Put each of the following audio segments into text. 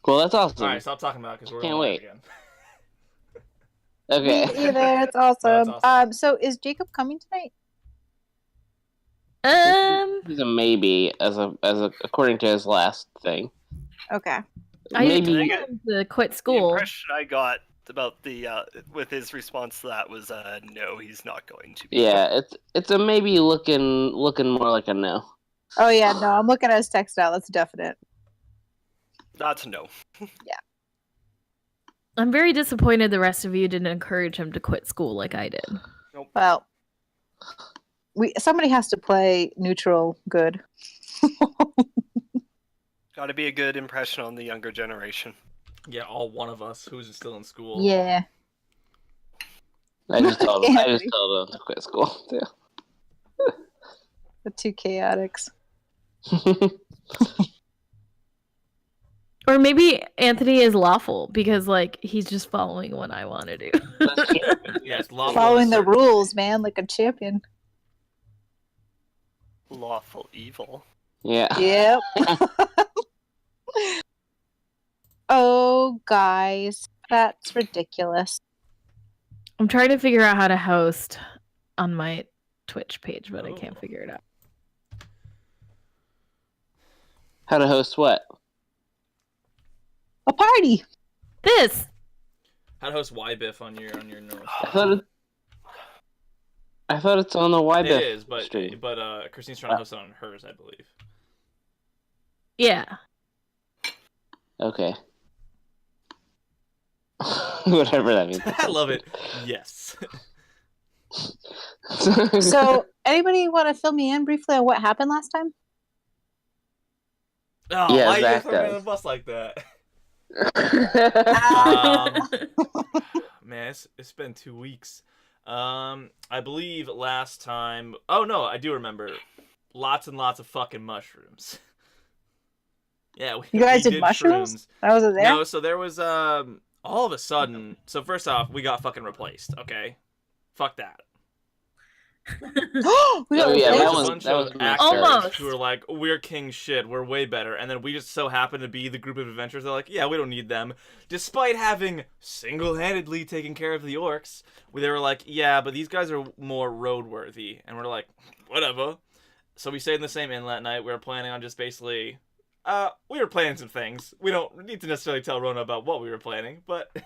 Cool, that's awesome. Alright, stop talking about it because we're Can't gonna wait. again. Okay. Me either. It's awesome. No, it's awesome. So is Jacob coming tonight? He's a maybe, according to his last thing. Okay. I Maybe. told him to quit The school. impression I got about the with his response to that was no, he's not going to be. Yeah, it's a maybe looking more like a no. Oh yeah, no, I'm looking at his text now. That's definite. That's a no. I'm very disappointed the rest of you didn't encourage him to quit school like I did. Well, somebody has to play neutral good. Got to be a good impression on the younger generation. Yeah, all one of us who's still in school. Yeah. I just told him to quit school too. The two chaotics. Or maybe Anthony is lawful because, like, he's just following what I want to do. Yeah, it's lawful. Following the rules, man, like a champion. Lawful evil. Yeah. Yep. Oh, guys, that's ridiculous. I'm trying to figure out how to host on my Twitch page, but I can't figure it out. How to host what? A party. This. How to host YBIF on your North. I thought it's on the YBIF It is, but stream. Christine's trying to host it on hers, I believe. Yeah. Okay. Whatever that means. I love it. Yes. So, anybody want to fill me in briefly on what happened last time? Oh, Yeah, why Zach you throwing me on does. the bus like that? Man, it's been 2 weeks. I believe last time. Oh no, I do remember. Lots and lots of fucking mushrooms. Yeah, You guys did mushrooms? I wasn't there. No, so there was all of a sudden. So first off, we got fucking replaced. Okay, fuck that. We Oh, got yeah, There that was was- a bunch that of was actors Almost. who were like, "We're king shit. We're way better," and then we just so happened to be the group of adventurers. They're like, "Yeah, we don't need them," despite having single-handedly taken care of the orcs. They were like, "Yeah, but these guys are more roadworthy," and we're like, "Whatever." So we stayed in the same inn that night. We were planning on just basically, we were planning some things. We don't need to necessarily tell Rona about what we were planning, but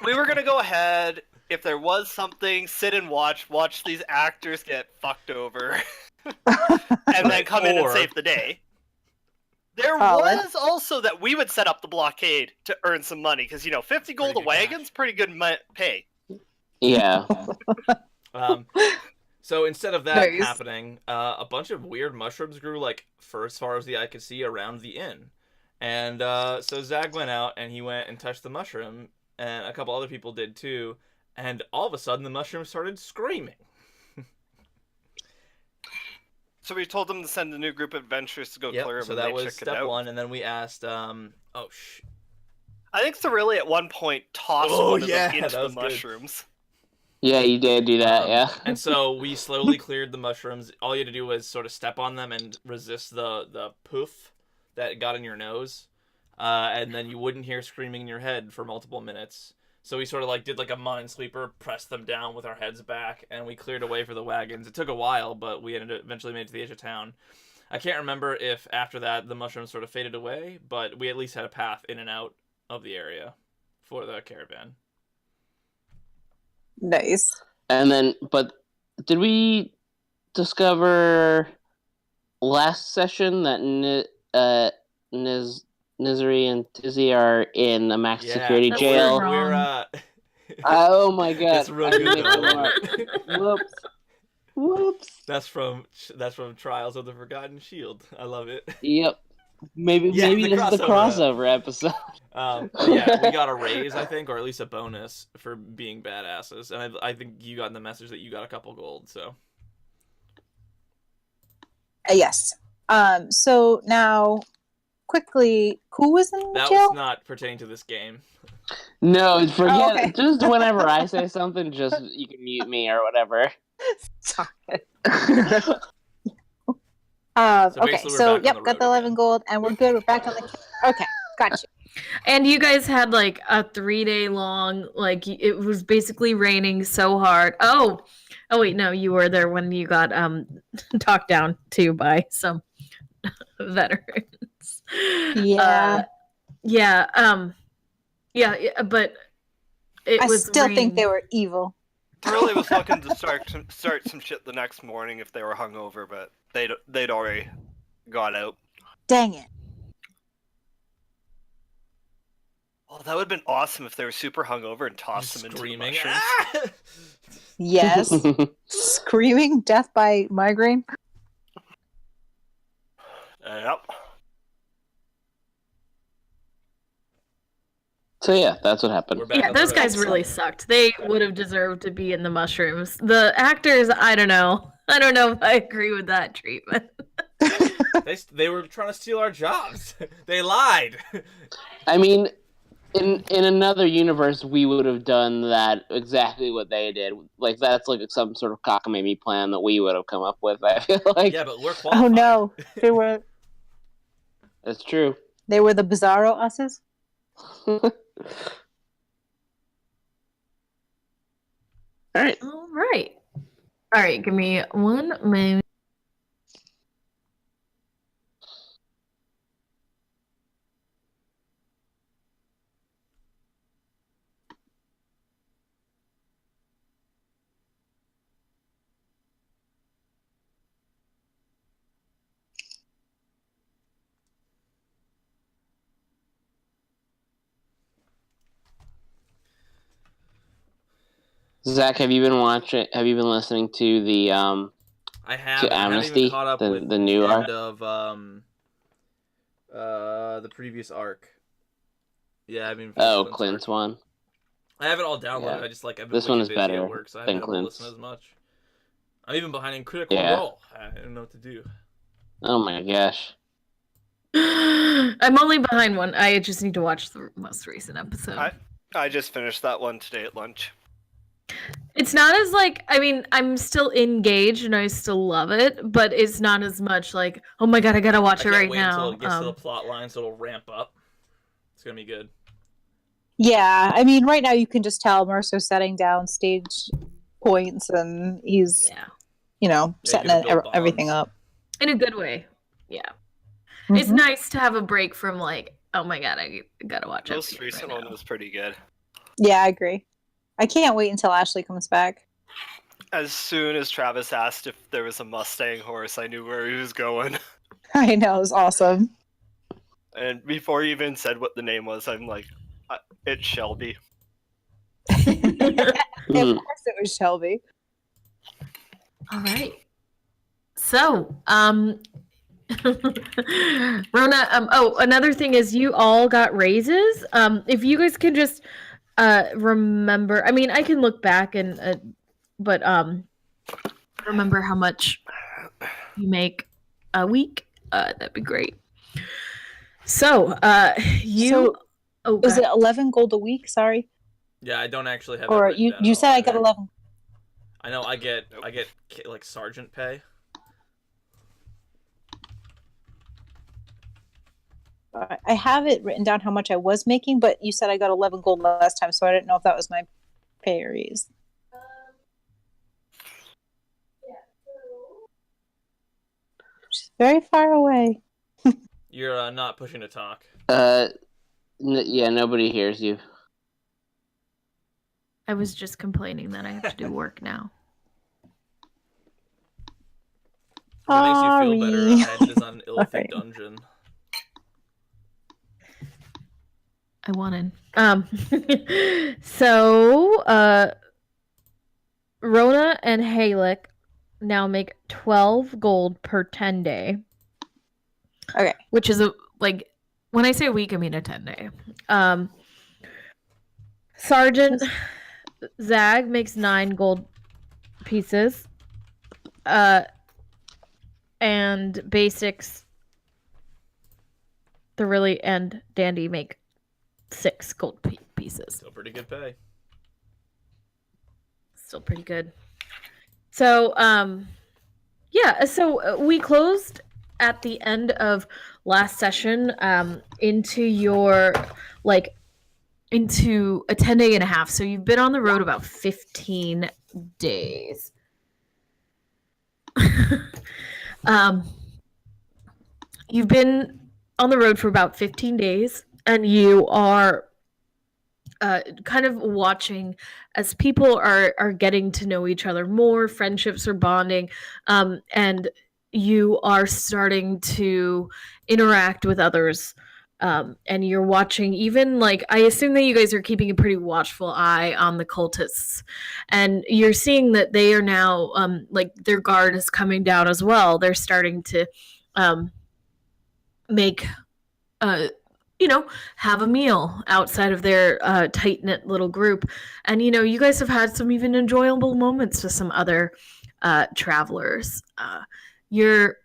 We were gonna go ahead. If there was something, sit and watch these actors get fucked over, and then come in and Or- save the day. There Solid. was also that we would set up the blockade to earn some money, because 50 gold Pretty a good wagon's pretty good pay. Yeah. So instead of that Nice. happening, a bunch of weird mushrooms grew like for as far as the eye could see around the inn, and so Zag went out and he went and touched the mushroom, and a couple other people did too, and all of a sudden the mushroom started screaming. So we told them to send a new group of adventurers to go clear So them, that and they was check it step out. one, and then we asked, I think Thorilli at one point tossed Oh, one of yeah, them into that the was good. mushrooms. Yeah, you did do that, yeah. And so we slowly cleared the mushrooms. All you had to do was sort of step on them and resist the poof that got in your nose. And then you wouldn't hear screaming in your head for multiple minutes. So we sort of like did like a minesweeper, pressed them down with our heads back, and we cleared away for the wagons. It took a while, but we eventually made it to the edge of town. I can't remember if after that the mushrooms sort of faded away, but we at least had a path in and out of the area for the caravan. Nice. And then, but did we discover last session that Nizri and Tizzy are in a max security that's jail? wrong. We're Oh my god. It's real I good made though. the mark. Whoops. Whoops. That's from Trials of the Forgotten Shield. I love it. Yep. Maybe Yeah, maybe the this is the crossover. crossover episode. Yeah, we got a raise, I think, or at least a bonus for being badasses, and I think you got in the message that you got a couple gold. So Yes. So now, quickly, who was in that jail? was not pertaining to this game. No, forget Oh, okay. it. Just whenever I say something, just you can mute me or whatever. Sorry. So Okay, basically we're so back on yep, the got the road 11 again. gold, and we're good. We're back on the. Okay, Gotcha. And you guys had like a 3-day long, like it was basically raining so hard. Oh wait, no, you were there when you got talked down to by some veterans. Yeah. Yeah, but it I was still think raining. they were evil. Really was looking to start some shit the next morning if they were hungover, but they'd already got out. Dang it. Oh, that would have been awesome if they were super hungover and tossed them into the Screaming. mushrooms. "Ah!" Yes. Screaming death by migraine. Yep. So yeah, that's what happened. We're back Yeah, on the those road. guys really sucked. They would have deserved to be in the mushrooms. The actors, I don't know. I don't know if I agree with that treatment. They were trying to steal our jobs. They lied. I mean, in another universe, we would have done that exactly what they did. Like that's like some sort of cockamamie plan that we would have come up with. I feel like Yeah, but we're qualified. Oh no. that's true. They were the bizarro usses. All right. All right, give me 1 minute. Zach, have you been watching? Have you been listening to the I have. to I haven't Amnesty, even caught up with the new the arc? end of the previous arc. Yeah, I mean. Oh, Clint's one. I have it all downloaded. Yeah. I just like I've been This way one too is busy better at work, so I than haven't been able to Clint's. listen as much. I'm even behind in Critical Yeah. Role. I don't know what to do. Oh my gosh. I'm only behind one. I just need to watch the most recent episode. I just finished that one today at lunch. It's not as like, I mean, I'm still engaged and I still love it, but it's not as much like, oh my god, I gotta watch I it can't right wait now. until it gets to the plot line, so it'll ramp up. It's gonna be good. Yeah, I mean, right now you can just tell Mercer's setting down stage points, and he's, Yeah, you know, Yeah, setting you're gonna build everything bonds. up. in a good way. Yeah, it's Mhm. nice to have a break from like, oh my god, I gotta watch it. Most recent one was pretty good. Yeah, I agree. I can't wait until Ashley comes back. As soon as Travis asked if there was a Mustang horse, I knew where he was going. I know, it's awesome. And before he even said what the name was, I'm like, it's Shelby. Of course it was Shelby. All right. So, Rona, another thing is you all got raises. If you guys can just remember, I mean, I can look back and but remember how much you make a week, that'd be great. So, Was it 11 gold a week? Sorry. Yeah, I don't actually have. Or it written down you at said all I got either. 11. I know I get like sergeant pay. I have it written down how much I was making, but you said I got 11 gold last time, so I didn't know if that was my pay raise. She's very far away. You're not pushing to talk. Yeah, nobody hears you. I was just complaining that I have to do work now. If it makes you feel better, Sorry. I is on an Illithid Sorry. dungeon. I wanted. So, Rona and Halik now make 12 gold per 10 day. Okay. Which is like, when I say a week, I mean a 10 day. Sergeant Zag makes 9 gold pieces. And basics, Thoroughly and Dandy make 6 gold pieces. Still pretty good pay. Still pretty good. So, yeah, so we closed at the end of last session, into your into a 10-day and a half. So you've been on the road about 15 days. You've been on the road for about 15 days, and you are kind of watching as people are getting to know each other more, friendships are bonding, and you are starting to interact with others. And you're watching, even like, I assume that you guys are keeping a pretty watchful eye on the cultists, and you're seeing that they are now like their guard is coming down as well. They're starting to make have a meal outside of their tight-knit little group. And you guys have had some even enjoyable moments with some other travelers. You're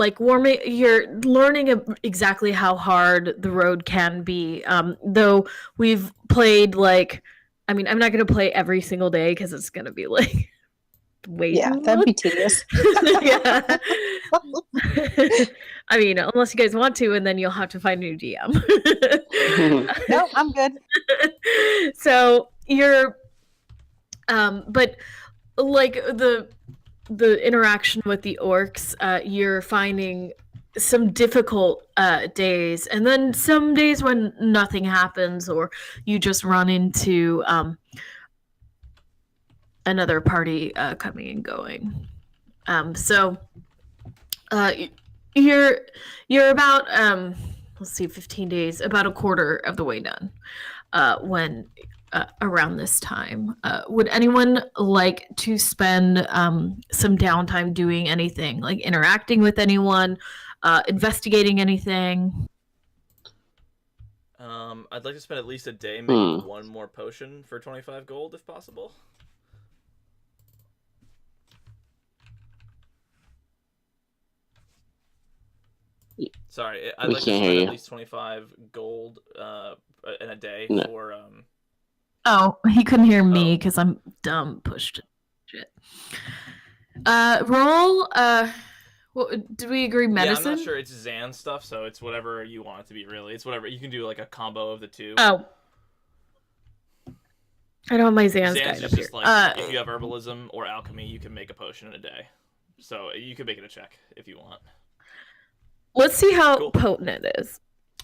you're learning exactly how hard the road can be, though we've played I'm not going to play every single day because it's going to be like way too that'd long. be tedious. Yeah. I mean, unless you guys want to, and then you'll have to find a new DM. No, I'm good. So you're but like the interaction with the orcs, you're finding some difficult days, and then some days when nothing happens, or you just run into another party coming and going. So you're about let's see, 15 days, about a quarter of the way done when around this time. Would anyone like to spend some downtime doing anything, like interacting with anyone, investigating anything? I'd like to spend at least a day making one more potion for 25 gold if possible. Sorry, I'd like to spend at least 25 gold in a day for Oh, he couldn't hear me because I'm dumb. Pushed shit. Roll. Well, did we agree medicine? Yeah, I'm not sure. It's Zan stuff, so it's whatever you want it to be. Really, it's whatever you can do, like a combo of the two. Oh, I don't have my Zan's Zan's guide up just here. like if you have herbalism or alchemy, you can make a potion in a day. So you can make it a check if you want. Let's see how potent it is.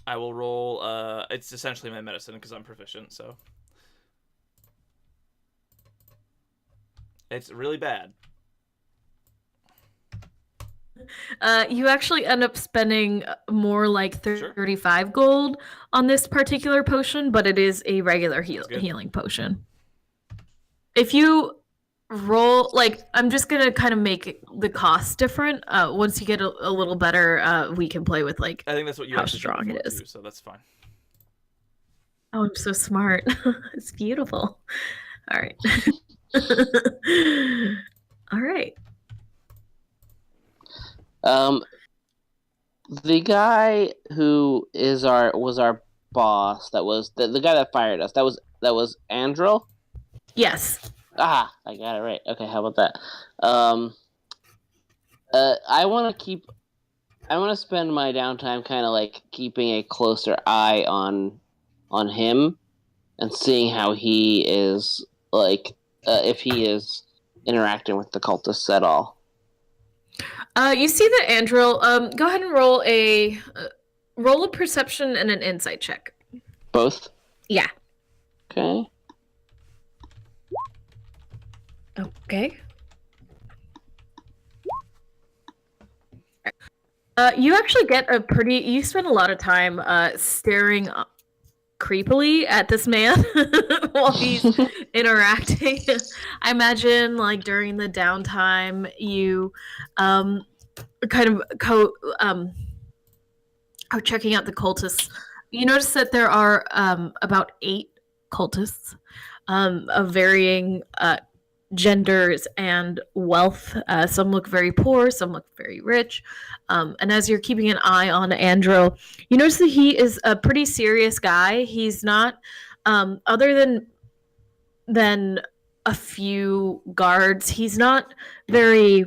I will roll. It's essentially my medicine because I'm proficient. So it's really bad. You actually end up spending more like 35 gold on this particular potion, but it is a regular healing potion. If you roll, I'm just gonna kind of make the cost different. Once you get a little better, we can play with I think that's what you how strong it is. Too, so that's fine. Oh, I'm so smart. It's beautiful. All right. All right. The guy who was our boss, that was the guy that fired us. That was Andril? Yes. Ah, I got it right. Okay, how about that? I want to spend my downtime kind of keeping a closer eye on him and seeing how he is if he is interacting with the cultists at all. You see that Andril. Go ahead and roll a perception and an insight check. Both? Yeah. Okay. Okay. You actually get you spend a lot of time staring creepily at this man while he's interacting. I imagine during the downtime you kind of are checking out the cultists. You notice that there are about 8 cultists of varying genders and wealth. Some look very poor, some look very rich. And as you're keeping an eye on Andro, you notice that he is a pretty serious guy. He's not, other than a few guards, he's not very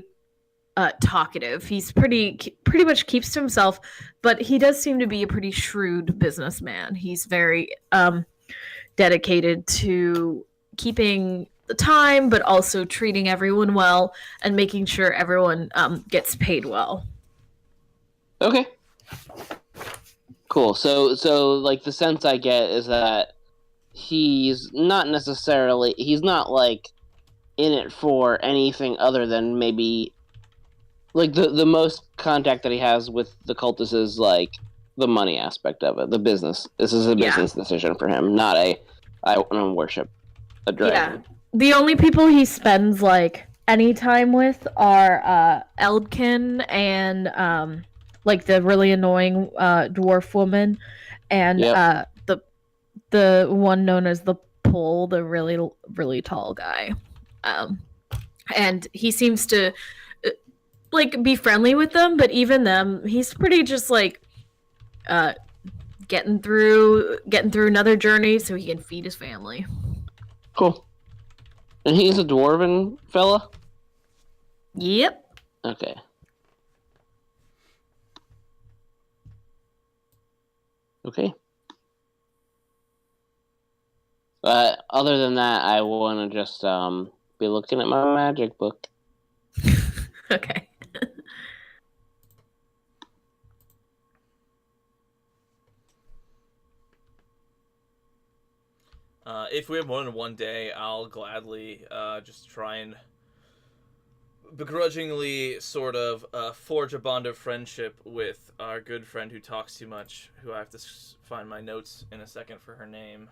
talkative. He's pretty much keeps to himself, but he does seem to be a pretty shrewd businessman. He's very dedicated to keeping the time, but also treating everyone well and making sure everyone gets paid well. Okay. Cool. So like the sense I get is that he's not like in it for anything other than maybe like the most contact that he has with the cultists is like the money aspect of it, the business. This is a business decision for him, not I want to worship a dragon. Yeah. The only people he spends like any time with are Eldkin and like the really annoying dwarf woman and the one known as the Pole, the really tall guy. And he seems to like be friendly with them, but even them, he's pretty just like getting through another journey so he can feed his family. Cool. And he's a dwarven fella? Yep. Okay. Okay. Other than that, I want to just be looking at my magic book. Okay. If we have more than one day, I'll gladly just try and begrudgingly sort of forge a bond of friendship with our good friend who talks too much, who I have to find my notes in a second for her name.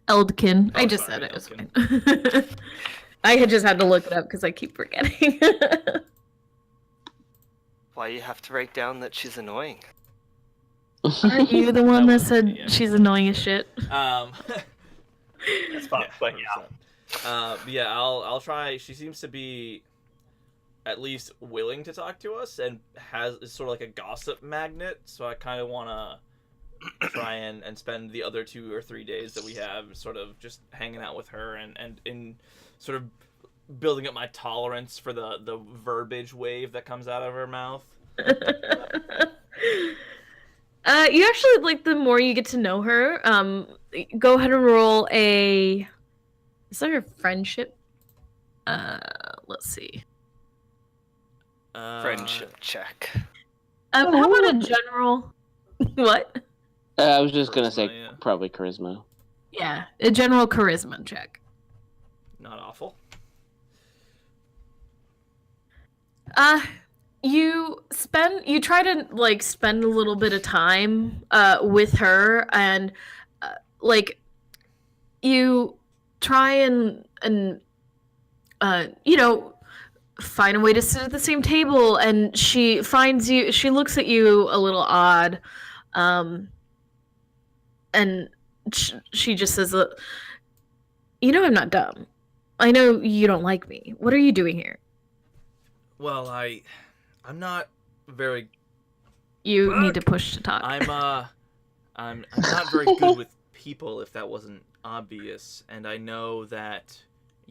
Eldkin. Oh, I just sorry, said it. It's Eldkin. fine. I had just had to look it up because I keep forgetting. Why you have to write down that she's annoying? Aren't you the one that said Yeah. she's annoying as shit? That's fine, but yeah, I'll try. She seems to be at least willing to talk to us and is sort of like a gossip magnet. So I kind of want to try and spend the other 2 or 3 days that we have sort of just hanging out with her and in sort of building up my tolerance for the verbiage wave that comes out of her mouth. You actually, like, the more you get to know her, go ahead and roll a... Is that a friendship? Let's see. Friendship check. How about a general... What? I was just going to Charisma, say yeah. probably charisma. Yeah, a general charisma check. Not awful. You try to like spend a little bit of time with her and like you try and you know, find a way to sit at the same table, and she looks at you a little odd, and she just says, you know, I'm not dumb. I know you don't like me. What are you doing here? Well, I'm not very. You need to push to talk. I'm not very good with people, if that wasn't obvious, and I know that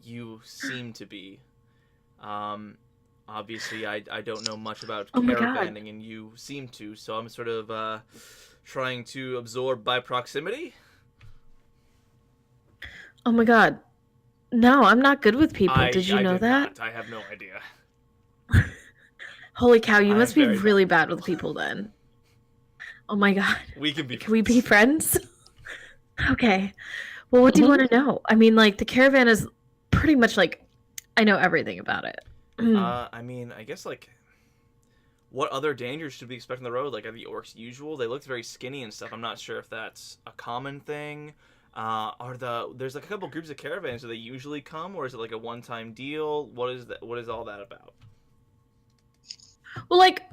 you seem to be. Obviously, I don't know much about caravanning, and you seem to, so I'm sort of trying to absorb by proximity. Oh my god. No, I'm not good with people. Did you know that? I have no idea. Holy cow, you I'm must be very really bad with people then. Oh my god. We can be. Can we be friends? Okay. Well, what do you want to know? I mean, like, the caravan is pretty much like, I know everything about it. I mean, I guess, like, what other dangers should we expect on the road? Like, are the orcs usual? They looked very skinny and stuff. I'm not sure if that's a common thing. There's like a couple groups of caravans. Do they usually come, or is it like a one-time deal? What is all that about? Well, like,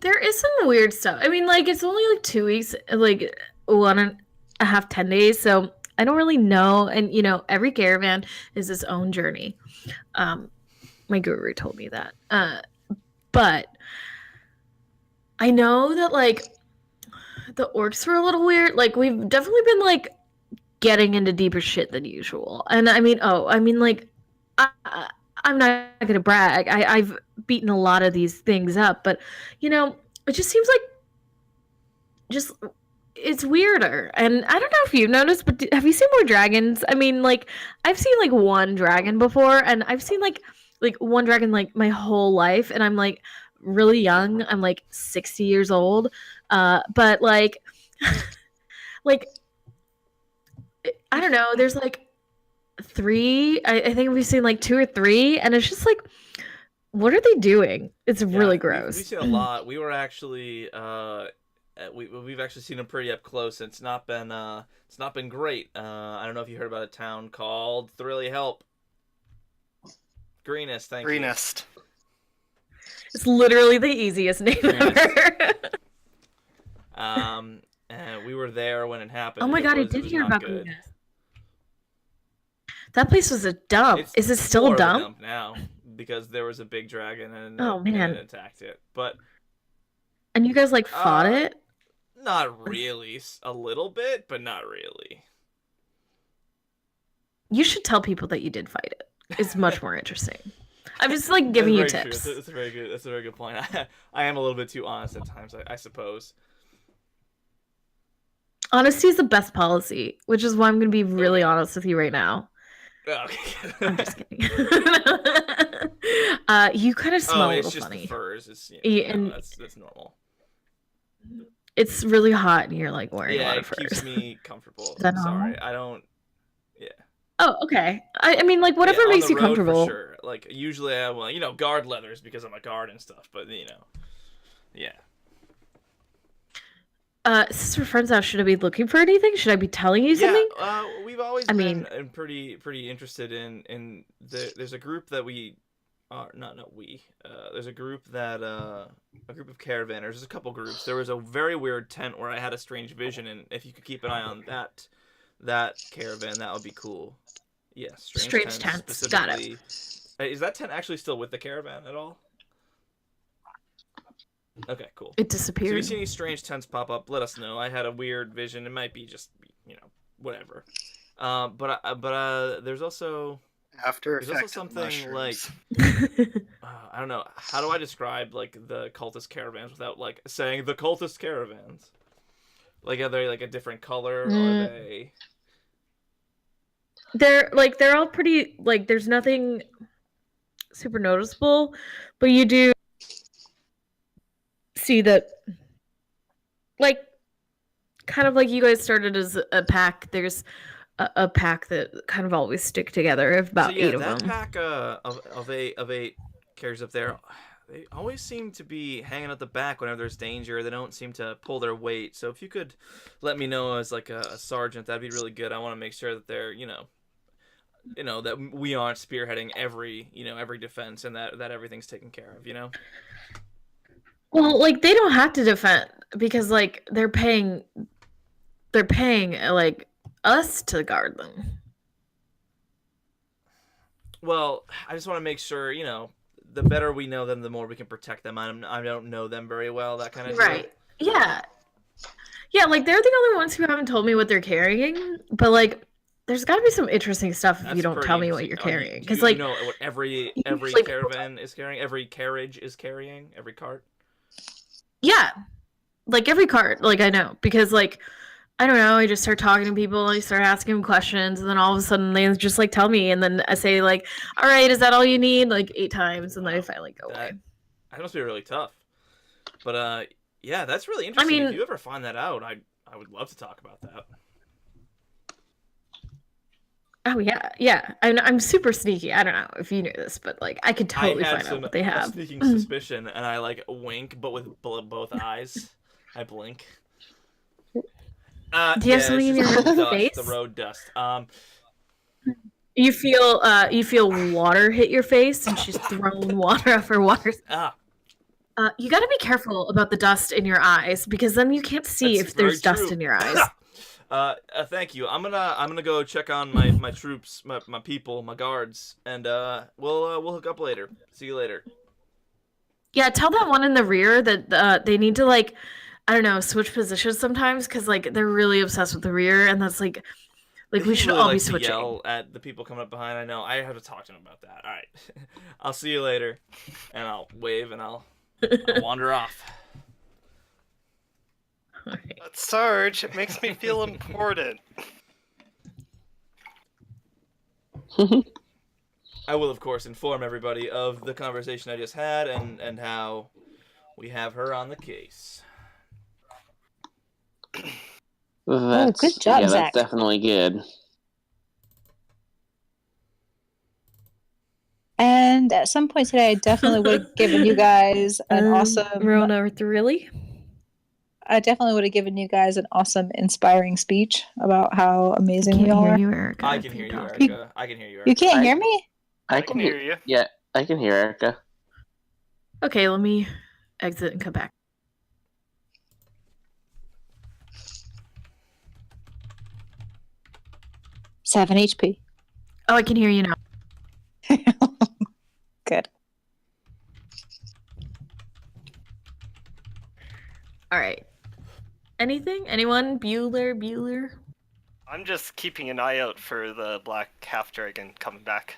there is some weird stuff. I mean, like, it's only like 2 weeks, like 1.5, 10 days, so I don't really know. And, you know, every caravan is its own journey. My guru told me that. But I know that, like, the orcs were a little weird. Like, we've definitely been, like, getting into deeper shit than usual. And I mean, like, I'm not gonna brag. I've beaten a lot of these things up, but it just seems like just it's weirder. And I don't know if you've noticed, but have you seen more dragons? I mean, like I've seen like one dragon before, and I've seen like one dragon like my whole life, and I'm like really young. I'm like 60 years old. But like like I don't know, there's like three. I think we've seen like two or three, and it's just like, what are they doing? It's really gross. We've seen a lot. We were actually we've actually seen them pretty up close, and it's not been great. I don't know if you heard about a town called Thrilly Help. Greenest, thank you. Greenest. It's literally the easiest name ever. And we were there when it happened. Oh my god, I did hear about this. That place was a dump. Is it still a dump? Now? Because there was a big dragon and man, it attacked it. And you guys like fought it? Not really. A little bit, but not really. You should tell people that you did fight it. It's much more interesting. I'm just like giving you tips. That's a very good. That's a very good point. I am a little bit too honest at times, I suppose. Honesty is the best policy, which is why I'm going to be really honest with you right now. Okay. I'm just kidding. You kind of smell a little funny. The furs. It's, that's normal. It's really hot, and you're like wearing a lot of furs. Yeah, it keeps me comfortable. Is that Sorry, I don't. Yeah. Oh, okay. I mean, like whatever makes you comfortable. For sure. Like usually I have, guard leathers because I'm a guard and stuff, but yeah. Since we're friends now, should I be looking for anything? Should I be telling you something? We've always been pretty interested in there's a group that we are there's a group that a group of caravanners. There's a couple groups. There was a very weird tent where I had a strange vision, and if you could keep an eye on that caravan, that would be cool. Yeah, strange tents. Got it. Is that tent actually still with the caravan at all? Okay, cool. It disappeared. So if you see any strange tents pop up, let us know. I had a weird vision. It might be just, whatever. But there's also something like I don't know. How do I describe like the cultist caravans without like saying the cultist caravans? Like, are they like a different color, or are they? They're all pretty, like, there's nothing super noticeable, but you do see that, like, kind of like you guys started as a pack. There's a pack that kind of always stick together of about 8 of them. That pack of eight characters up there, they always seem to be hanging at the back whenever there's danger. They don't seem to pull their weight. So if you could let me know as like a sergeant, that'd be really good. I want to make sure that they're, that we aren't spearheading every defense, and that everything's taken care of, Well, like, they don't have to defend because, like, they're paying like us to guard them. Well, I just want to make sure, the better we know them, the more we can protect them. I don't know them very well, that kind of right. Deal. Yeah, like, they're the only ones who haven't told me what they're carrying, but, like, there's got to be some interesting stuff if you don't tell me what you're carrying. Because, like, you know what every caravan is carrying, every carriage is carrying, every cart? Yeah, like, every cart, like, I know, because, like, I don't know, I just start talking to people, I start asking them questions, and then all of a sudden they just, like, tell me, and then I say, like, all right, is that all you need? Like, 8 times, and then I finally go away. That must be really tough. But, yeah, that's really interesting. I mean, if you ever find that out, I would love to talk about that. Oh, yeah. I'm super sneaky. I don't know if you knew this, but, like, I could totally find out what they have. I had sneaking suspicion, and I, like, wink, but with both eyes. I blink. Do you have something in your face? The road dust. You feel water hit your face, and she's throwing water off her water. You got to be careful about the dust in your eyes, because then you can't see if there's dust in your eyes. Thank you. I'm gonna go check on my troops, my people, my guards, and we'll hook up later. See you later. Yeah, tell that one in the rear that they need to, like, I don't know, switch positions sometimes, because, like, they're really obsessed with the rear, and that's, like, Like, we He should really all be likes to switching. yell at the people coming up behind. I know. I have to talk to him about that. All right. I'll see you later. And I'll wave and I'll wander off. Alright. But Sarge, it makes me feel important. I will, of course, inform everybody of the conversation I just had and how we have her on the case. That's, good job, yeah, Zach. that's definitely good. And at some point today, I definitely would have given you guys an awesome. Rona, really? I definitely would have given you guys an awesome, inspiring speech about how amazing Can't we all hear are. you, Erica. I if can you hear you, talk. Erica. I can hear you, Erica. You can't hear me? I can hear you. Yeah, I can hear Erica. Okay, let me exit and come back. Seven HP. Oh, I can hear you now. Good. All right. Anything? Anyone? Bueller? I'm just keeping an eye out for the black half dragon coming back.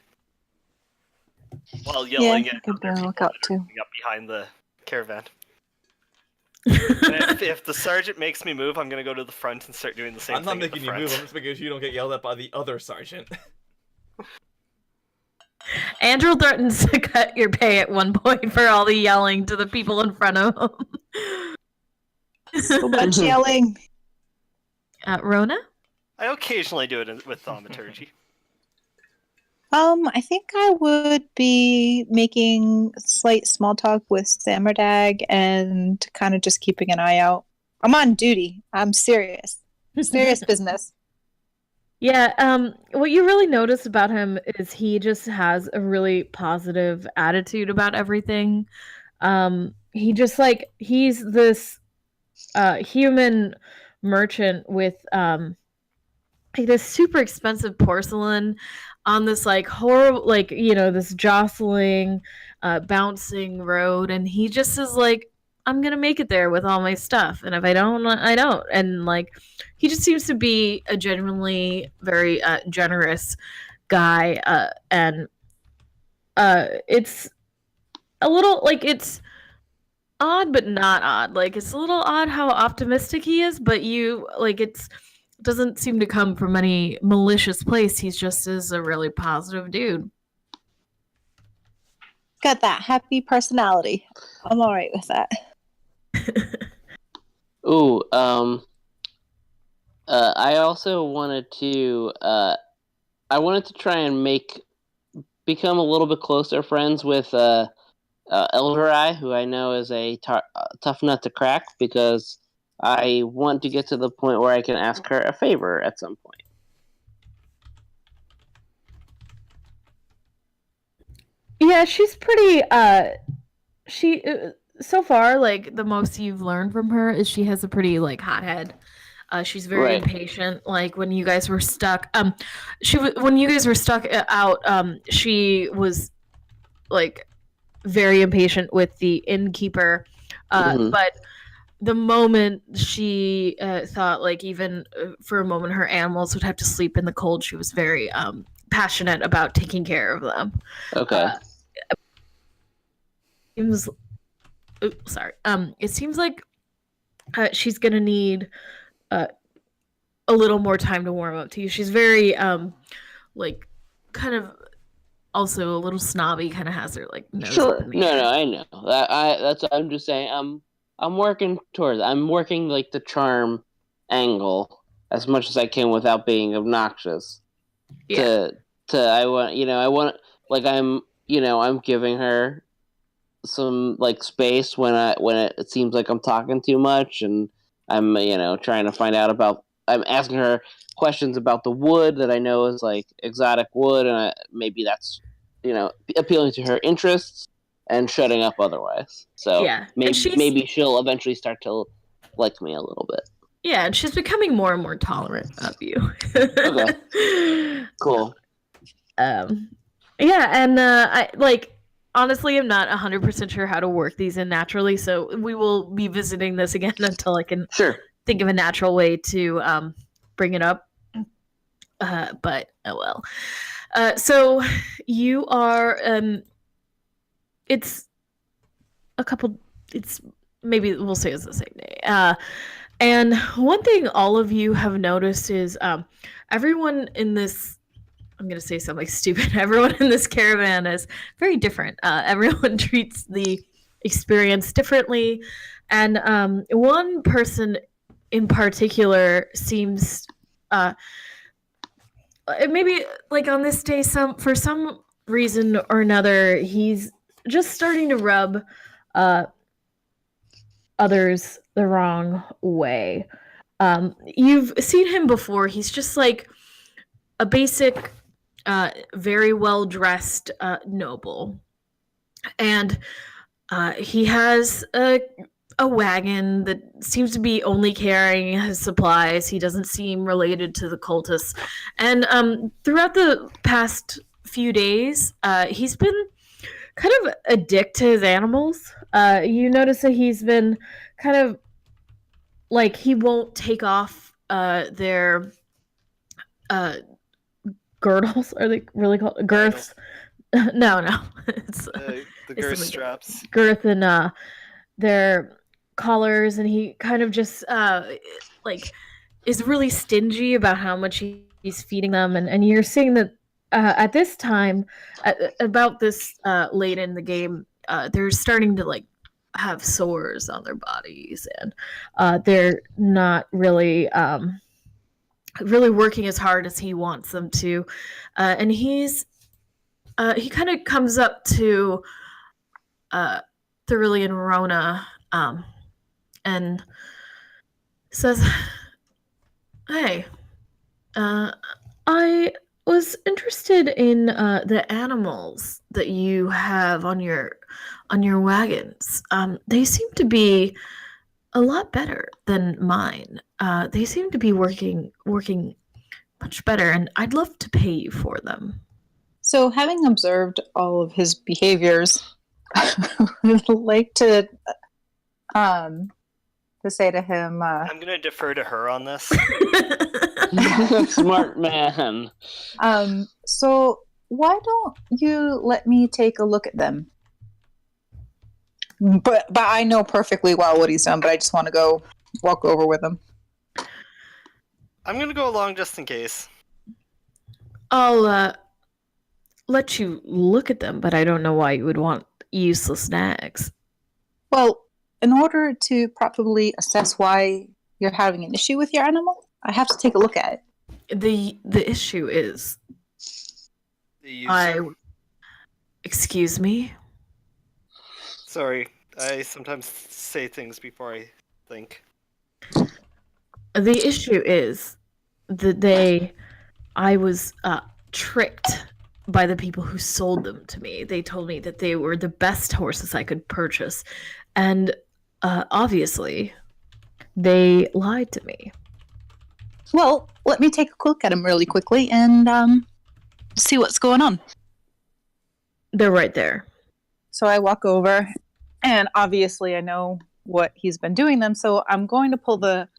While yelling at good other to look people out that are too. coming up behind the caravan. And if the sergeant makes me move, I'm gonna go to the front and start doing the same I'm not thing. making you move. I'm just making sure you don't get yelled at by the other sergeant. Andrew threatens to cut your pay at one point for all the yelling to the people in front of him. So much yelling. Rona? I occasionally do it with thaumaturgy. I think I would be making slight small talk with Samardag and kind of just keeping an eye out. I'm on duty. I'm serious. Serious business. Yeah, what you really notice about him is he just has a really positive attitude about everything. He just he's this human merchant with this super expensive porcelain on this horrible this jostling bouncing road, and he just is I'm gonna make it there with all my stuff, and if I don't, I don't. And he just seems to be a genuinely very generous guy, and it's a little it's odd but not odd. It's a little odd how optimistic he is, but it doesn't seem to come from any malicious place. He's just is a really positive dude. Got that happy personality. I'm all right with that. Ooh, I also wanted to, try and become a little bit closer friends with, Elderai, who I know is a tough nut to crack, because I want to get to the point where I can ask her a favor at some point. Yeah, she's pretty, so far, the most you've learned from her is she has a pretty, hothead. She's very impatient. When you guys were stuck, when you guys were stuck out, she was, very impatient with the innkeeper. But the moment she thought, even for a moment, her animals would have to sleep in the cold, she was very passionate about taking care of them. Okay. It seems like she's gonna need a little more time to warm up to you. She's very kind of also a little snobby, kind of has her nose Sure. up in the No, air. I know. That's what I'm just saying. I'm working towards. I'm working the charm angle as much as I can without being obnoxious. Yeah. I'm giving her some space when it seems like I'm talking too much, and I'm trying to find out about. I'm asking her questions about the wood that I know is exotic wood, and maybe that's appealing to her interests and shutting up otherwise. So Yeah. maybe she'll eventually start to like me a little bit. Yeah, and she's becoming more and more tolerant of you. Okay. Cool. Yeah, and I honestly I'm not 100% sure how to work these in naturally, so we will be visiting this again until I can Sure. think of a natural way to bring it up. but oh well. So you are. It's a couple. It's maybe we'll say it's the same day. And one thing all of you have noticed is everyone in this. I'm going to say something stupid. Everyone in this caravan is very different. Everyone treats the experience differently. And one person in particular seems maybe like on this day, for some reason or another, he's just starting to rub others the wrong way. You've seen him before. He's just like a basic, very well dressed noble, and he has a wagon that seems to be only carrying his supplies. He doesn't seem related to the cultists, and throughout the past few days, he's been kind of addicted to his animals. You notice that he's been kind of like he won't take off their girdles. Are they really called girths? No. It's the girth straps. Girth and their collars, and he kind of just like is really stingy about how much he's feeding them, and you're seeing that at this time, about this late in the game, they're starting to like have sores on their bodies, and they're not really really working as hard as he wants them to, and he kind of comes up to Thoroughly and Rona and says, "Hey, I was interested in the animals that you have on your wagons. They seem to be a lot better than mine. They seem to be working much better, and I'd love to pay you for them." So, having observed all of his behaviors, I would like to say to him, I'm going to defer to her on this. Smart man. So why don't you let me take a look at them? But I know perfectly well what he's done, but I just want to go walk over with him. I'm going to go along just in case. I'll let you look at them, but I don't know why you would want useless nags. Well, in order to properly assess why you're having an issue with your animal, I have to take a look at it. The issue is excuse me? Sorry, I sometimes say things before I think. The issue is that I was tricked by the people who sold them to me. They told me that they were the best horses I could purchase, and obviously they lied to me. Well, let me take a look at him really quickly and see what's going on. They're right there. So I walk over, and obviously I know what he's been doing them, so I'm going to pull the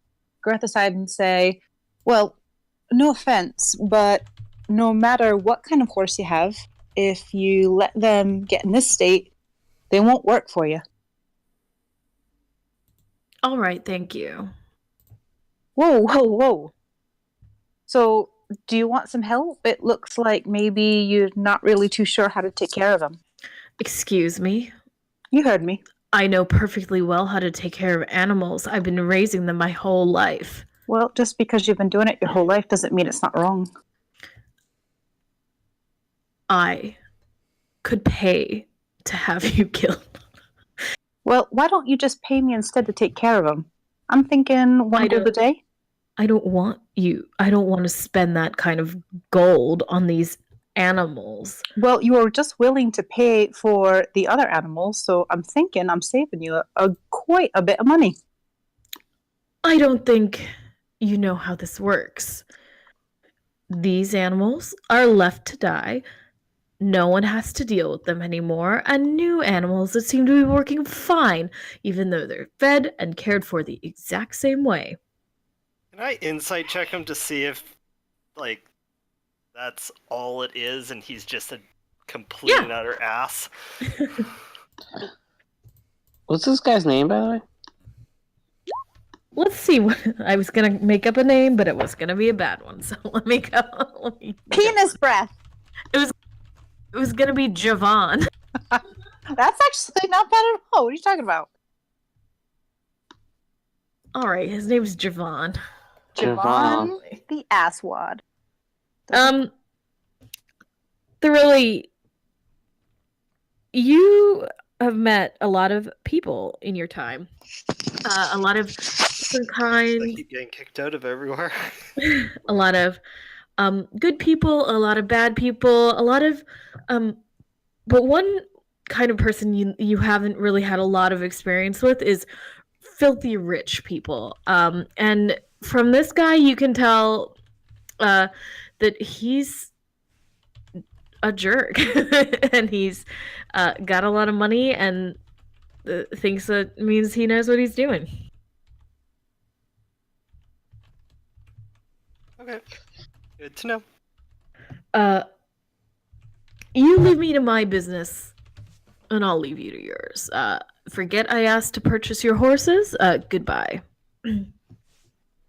girth aside and say, well, no offense, but no matter what kind of horse you have, if you let them get in this state, they won't work for you. All right, thank you. Whoa. So, do you want some help? It looks like maybe you're not really too sure how to take care of them. Excuse me? You heard me. I know perfectly well how to take care of animals. I've been raising them my whole life. Well, just because you've been doing it your whole life doesn't mean it's not wrong. I could pay to have you killed. Well, why don't you just pay me instead to take care of them? I'm thinking one gold a day. I don't want to spend that kind of gold on these animals. Well, you were just willing to pay for the other animals, so I'm thinking I'm saving you quite a bit of money. I don't think you know how this works. These animals are left to die. No one has to deal with them anymore, and new animals that seem to be working fine, even though they're fed and cared for the exact same way. Can I insight check him to see if, like, That's all it is, and he's just a complete and utter ass. What's this guy's name, by the way? Let's see. I was gonna make up a name, but it was gonna be a bad one. So let me go. Penis breath. It was gonna be Javon. That's actually not bad at all. What are you talking about? All right, his name's Javon. Javon the asswad. You have met a lot of people in your time. A lot of different kinds. I keep getting kicked out of everywhere. A lot of good people, a lot of bad people, a lot of but one kind of person you haven't really had a lot of experience with is filthy rich people. And from this guy you can tell that he's a jerk and he's got a lot of money and thinks that means he knows what he's doing. Okay. Good to know. You leave me to my business and I'll leave you to yours. Forget I asked to purchase your horses. Goodbye.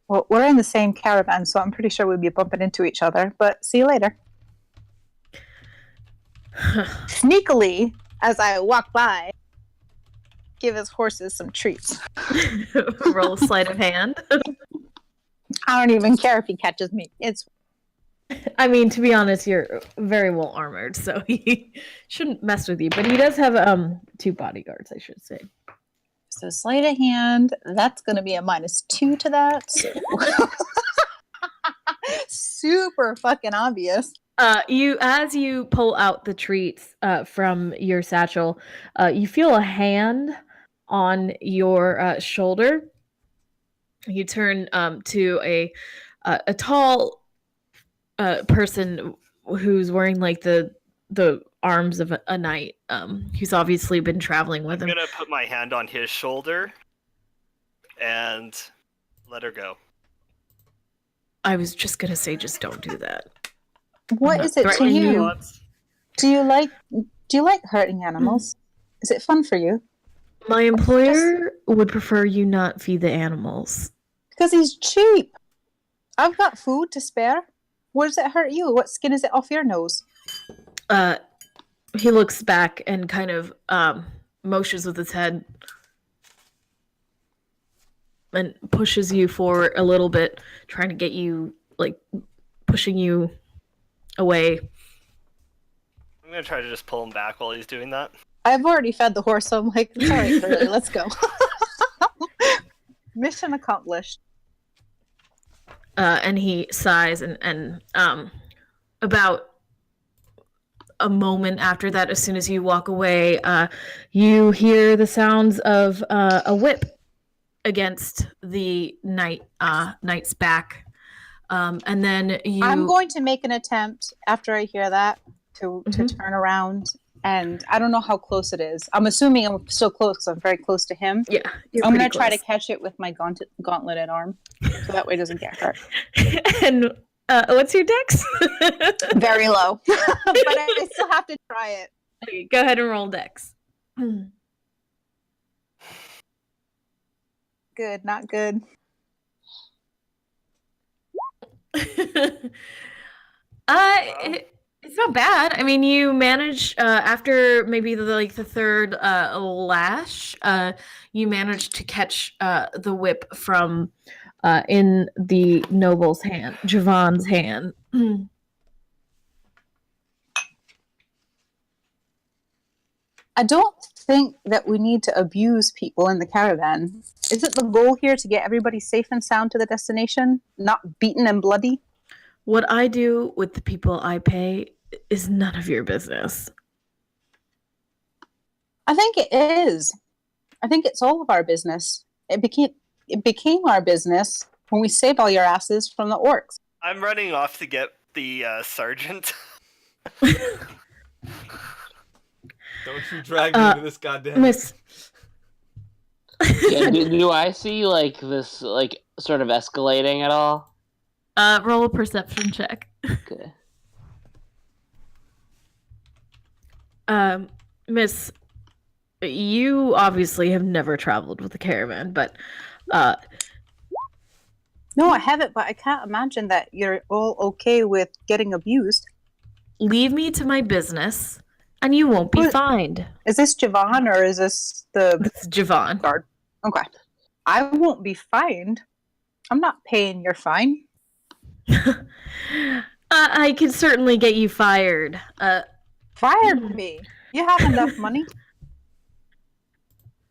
Well, we're in the same caravan, so I'm pretty sure we'd be bumping into each other, but see you later. Sneakily, as I walk by, give his horses some treats. Roll sleight of hand. I don't even care if he catches me. I mean, to be honest, you're very well armored, so he shouldn't mess with you. But he does have 2 bodyguards, I should say. So sleight of hand, that's going to be a -2 to that. So. Super fucking obvious. As you pull out the treats from your satchel, you feel a hand on your shoulder. You turn to a tall person who's wearing like the arms of a knight. Who's obviously been traveling with him. I'm gonna put my hand on his shoulder and let her go. I was just gonna say, just don't do that. What is it to you? Do you like hurting animals? Is it fun for you? My employer would prefer you not feed the animals. Because he's cheap. I've got food to spare. What does it hurt you? What skin is it off your nose? He looks back and kind of motions with his head and pushes you forward a little bit, trying to get you, like, pushing you away. I'm gonna try to just pull him back while he's doing that. I've already fed the horse, so I'm like, all right, Curly, let's go. Mission accomplished. And he sighs and about a moment after that, as soon as you walk away, you hear the sounds of a whip against the knight's back. And then I'm going to make an attempt after I hear that to turn around. And I don't know how close it is. I'm assuming I'm still close because I'm very close to him. Yeah. I'm going to try to catch it with my gauntleted arm. So that way it doesn't get hurt. And what's your dex? Very low. But I still have to try it. Okay, go ahead and roll dex. Good, not good. It's not bad. I mean, you manage after maybe the third lash. You managed to catch the whip from in the noble's hand, Javon's hand. I don't think that we need to abuse people in the caravan. Isn't the goal here to get everybody safe and sound to the destination, not beaten and bloody? What I do with the people I pay is none of your business. I think it is. I think it's all of our business. It became our business when we saved all your asses from the orcs. I'm running off to get the sergeant. Don't you drag me into this goddamn... Miss... Yeah, do I see like this like sort of escalating at all? Roll a perception check. Okay. Miss, you obviously have never traveled with a caravan, but uh, No, I haven't, but I can't imagine that you're all okay with getting abused. leave me to my business, and you won't be Who- fined. Is this Javon or is this the This is Javon. guard? Okay. I won't be fined. I'm not paying your fine. I can certainly get you fired. Fired me. You have enough money.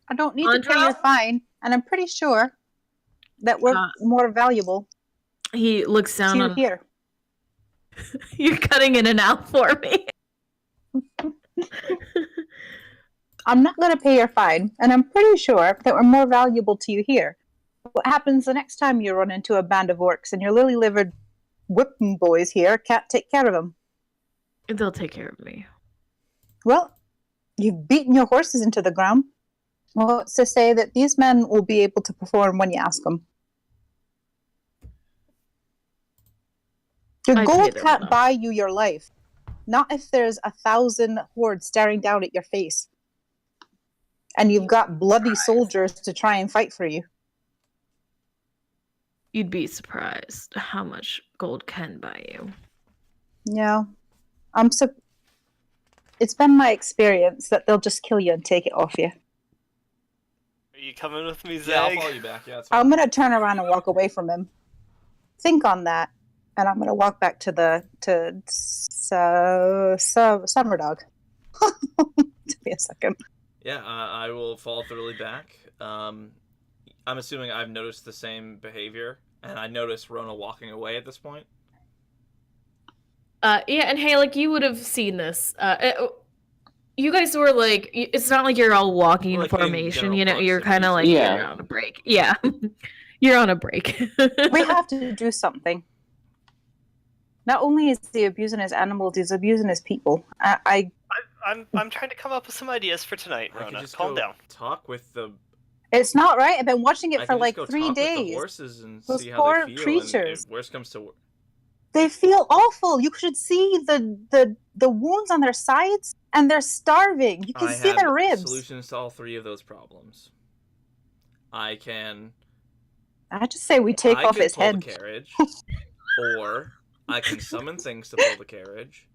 I don't need to pay your Andra? fine, and I'm pretty sure that we're more valuable He looks to down you on. here. You're cutting in and out for me. I'm not going to pay your fine, and I'm pretty sure that we're more valuable to you here. What happens the next time you run into a band of orcs and your lily-livered whipping boys here can't take care of them? They'll take care of me. Well, you've beaten your horses into the ground. Well, it's to say that these men will be able to perform when you ask them. Your I gold pay them can't enough. buy you your life. Not if there's 1,000 hordes staring down at your face. And you've got bloody soldiers to try and fight for you. You'd be surprised how much gold can buy you. Yeah. It's been my experience that they'll just kill you and take it off you. Are you coming with me, Yeah, I'll Zag? follow you back. Yeah, that's fine. I'm going to turn around and walk away from him. Think on that. And I'm going to walk back to Summer Dog. Give me a second. Yeah, I will follow thoroughly back. I'm assuming I've noticed the same behavior, and I noticed Rona walking away at this point. Yeah, and hey, like you would have seen this. You guys were like, it's not like you're all walking We're, in like, in formation. general You know, you're proximity. kind of like Yeah. you're on a break. Yeah, you're on a break. We have to do something. Not only is he abusing his animals, he's abusing his people. I'm trying to come up with some ideas for tonight, I could Rona. just Calm go down. talk with the. It's not right. I've been watching it I for can like just go 3 talk with the days. horses and Those see how poor they feel. creatures. And if worst comes to worst. They feel awful. You should see the wounds on their sides, and they're starving. You can I see have their ribs. solutions to all three of those problems. I just say we take off can his pull head. the carriage, or I can summon things to pull the carriage,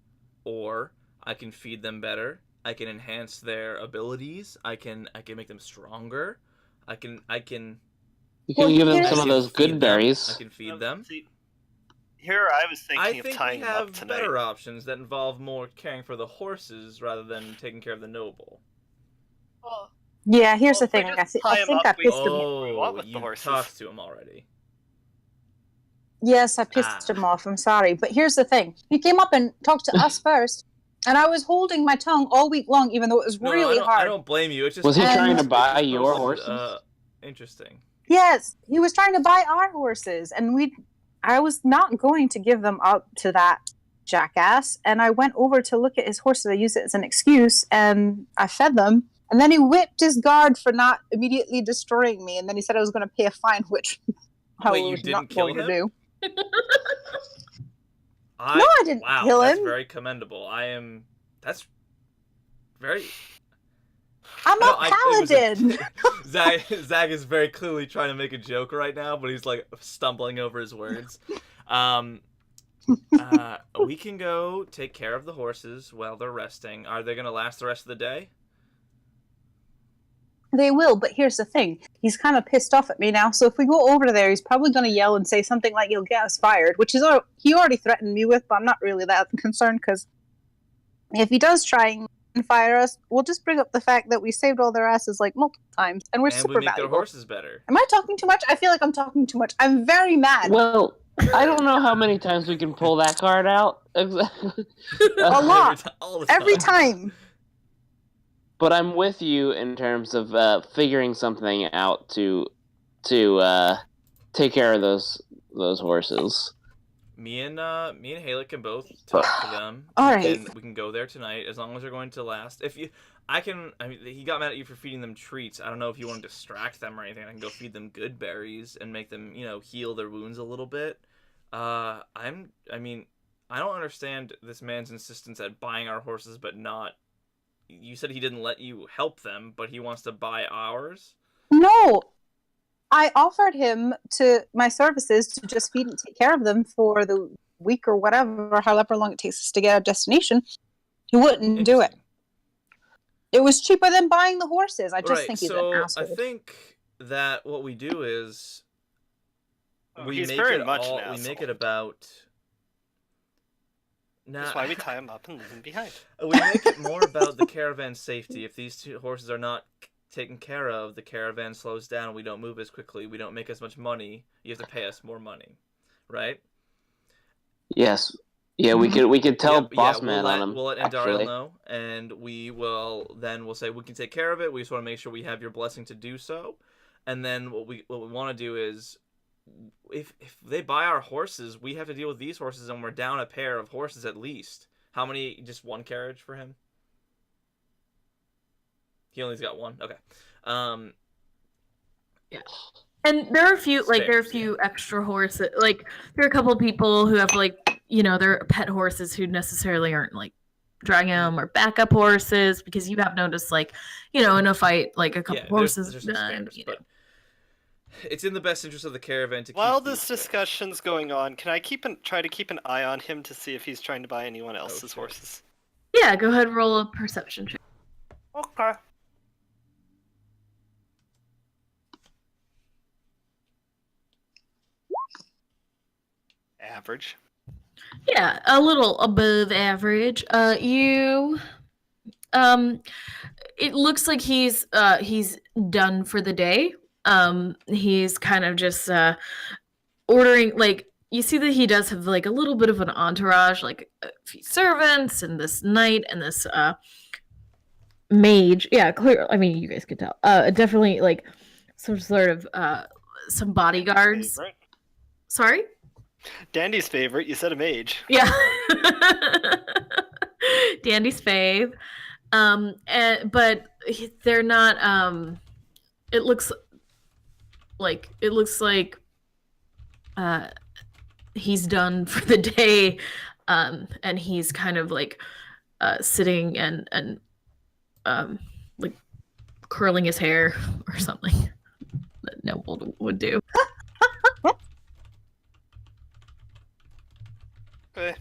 or I can feed them better. I can enhance their abilities. I can make them stronger. I can. You Well, can give them here's- some of those feed good them. berries. I can feed them. See, here I was thinking I of think tying we them up have tonight. better options that involve more caring for the horses rather than taking care of the noble. Well, Yeah, here's well, the if we thing. just I tie 'em think up, I we- pissed him. we want Oh, with the you horses. talked to him already. Yes, I pissed him off. I'm sorry. But here's the thing. He came up and talked to us first, and I was holding my tongue all week long, even though it was No, really I hard. don't blame you. It's just Was he trying to buy it's your posted, horses? Interesting. Yes, he was trying to buy our horses, and I was not going to give them up to that jackass. And I went over to look at his horses. I used it as an excuse, and I fed them. And then he whipped his guard for not immediately destroying me. And then he said I was going to pay a fine, which I Wait, you was didn't not kill going to him? do. No, I didn't kill that's him. very commendable. That's very. I'm a paladin. Zag is very clearly trying to make a joke right now, but he's like stumbling over his words. We can go take care of the horses while they're resting. Are they going to last the rest of the day? They will, but here's the thing. He's kind of pissed off at me now, so if we go over there, he's probably going to yell and say something like, "You'll get us fired," which is he already threatened me with, but I'm not really that concerned, because if he does try and fire us, we'll just bring up the fact that we saved all their asses like multiple times, and we're And super we make their valuable. horses better. Am I talking too much? I feel like I'm talking too much. I'm very mad. Well, I don't know how many times we can pull that card out exactly. A lot. All the time. Every time. But I'm with you in terms of figuring something out to take care of those horses. Me and Haley can both talk to them. All we right. we can go there tonight as long as they're going to last. He got mad at you for feeding them treats. I don't know if you want to distract them or anything. I can go feed them good berries and make them, heal their wounds a little bit. I don't understand this man's insistence at buying our horses but not you said he didn't let you help them, but he wants to buy ours? No, I offered him my services to just feed and take care of them for the week or whatever, however long it takes us to get our destination. He wouldn't do it. It was cheaper than buying the horses. I just think he's an asshole. I think that what we do is we make it about. That's why we tie him up and leave him behind. We make it more about the caravan's safety. If these 2 horses are not taken care of, the caravan slows down. We don't move as quickly. We don't make as much money. You have to pay us more money, right? Yes. Yeah, we could tell Boss Man on him. We'll let Andariel know, and we'll say we can take care of it. We just want to make sure we have your blessing to do so. And then what we want to do is, if they buy our horses, we have to deal with these horses, and we're down a pair of horses at least. How many? Just 1 carriage for him? He only's got 1. Okay. Yeah. And there are a few extra horses. Like, there are a couple of people who have, like, their pet horses who necessarily aren't, like, dragging them or backup horses, because you have noticed, like, in a fight, like, a couple horses there's died. But it's in the best interest of the caravan to keep. While this discussion's going on, can I try to keep an eye on him to see if he's trying to buy anyone else's horses? Yeah, go ahead and roll a perception check. Okay. Average. Yeah, a little above average. It looks like he's done for the day. He's kind of just ordering, like, you see that he does have, like, a little bit of an entourage, like a few servants and this knight and this mage. Yeah, clear. I mean, you guys could tell. Definitely, like, some sort of some bodyguards. Favorite. Sorry? Dandy's favorite. You said a mage. Yeah. Dandy's fave. But they're not. It looks like he's done for the day, and he's kind of like sitting and like curling his hair or something that no one would do. Okay.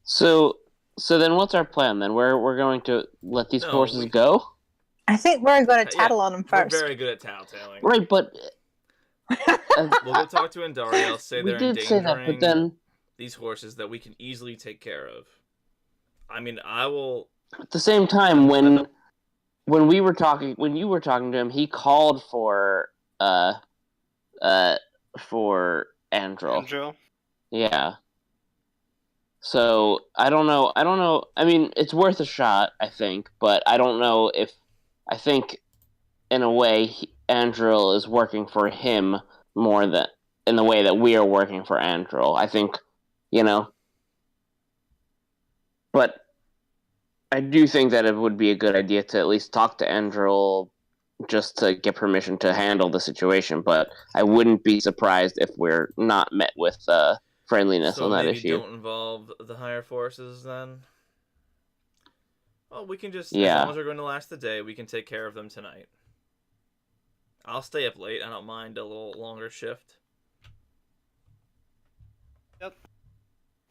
So then what's our plan then? We're going to let these horses go? I think we're going to tattle on them first. We're very good at tattletaling. Right, but we'll go talk to Andariel, say they're endangering these horses that we can easily take care of. I mean, I will. At the same time, when you were talking to him, he called for Andril. Andril? Yeah. So I don't know. I mean, it's worth a shot, I think, but I don't know if. I think, in a way, Andril is working for him more than in the way that we are working for Andril. I think, but I do think that it would be a good idea to at least talk to Andril just to get permission to handle the situation. But I wouldn't be surprised if we're not met with friendliness on that issue. So maybe don't involve the higher forces then? Well, we can just, as long as we're going to last the day, we can take care of them tonight. I'll stay up late. I don't mind a little longer shift. Yep.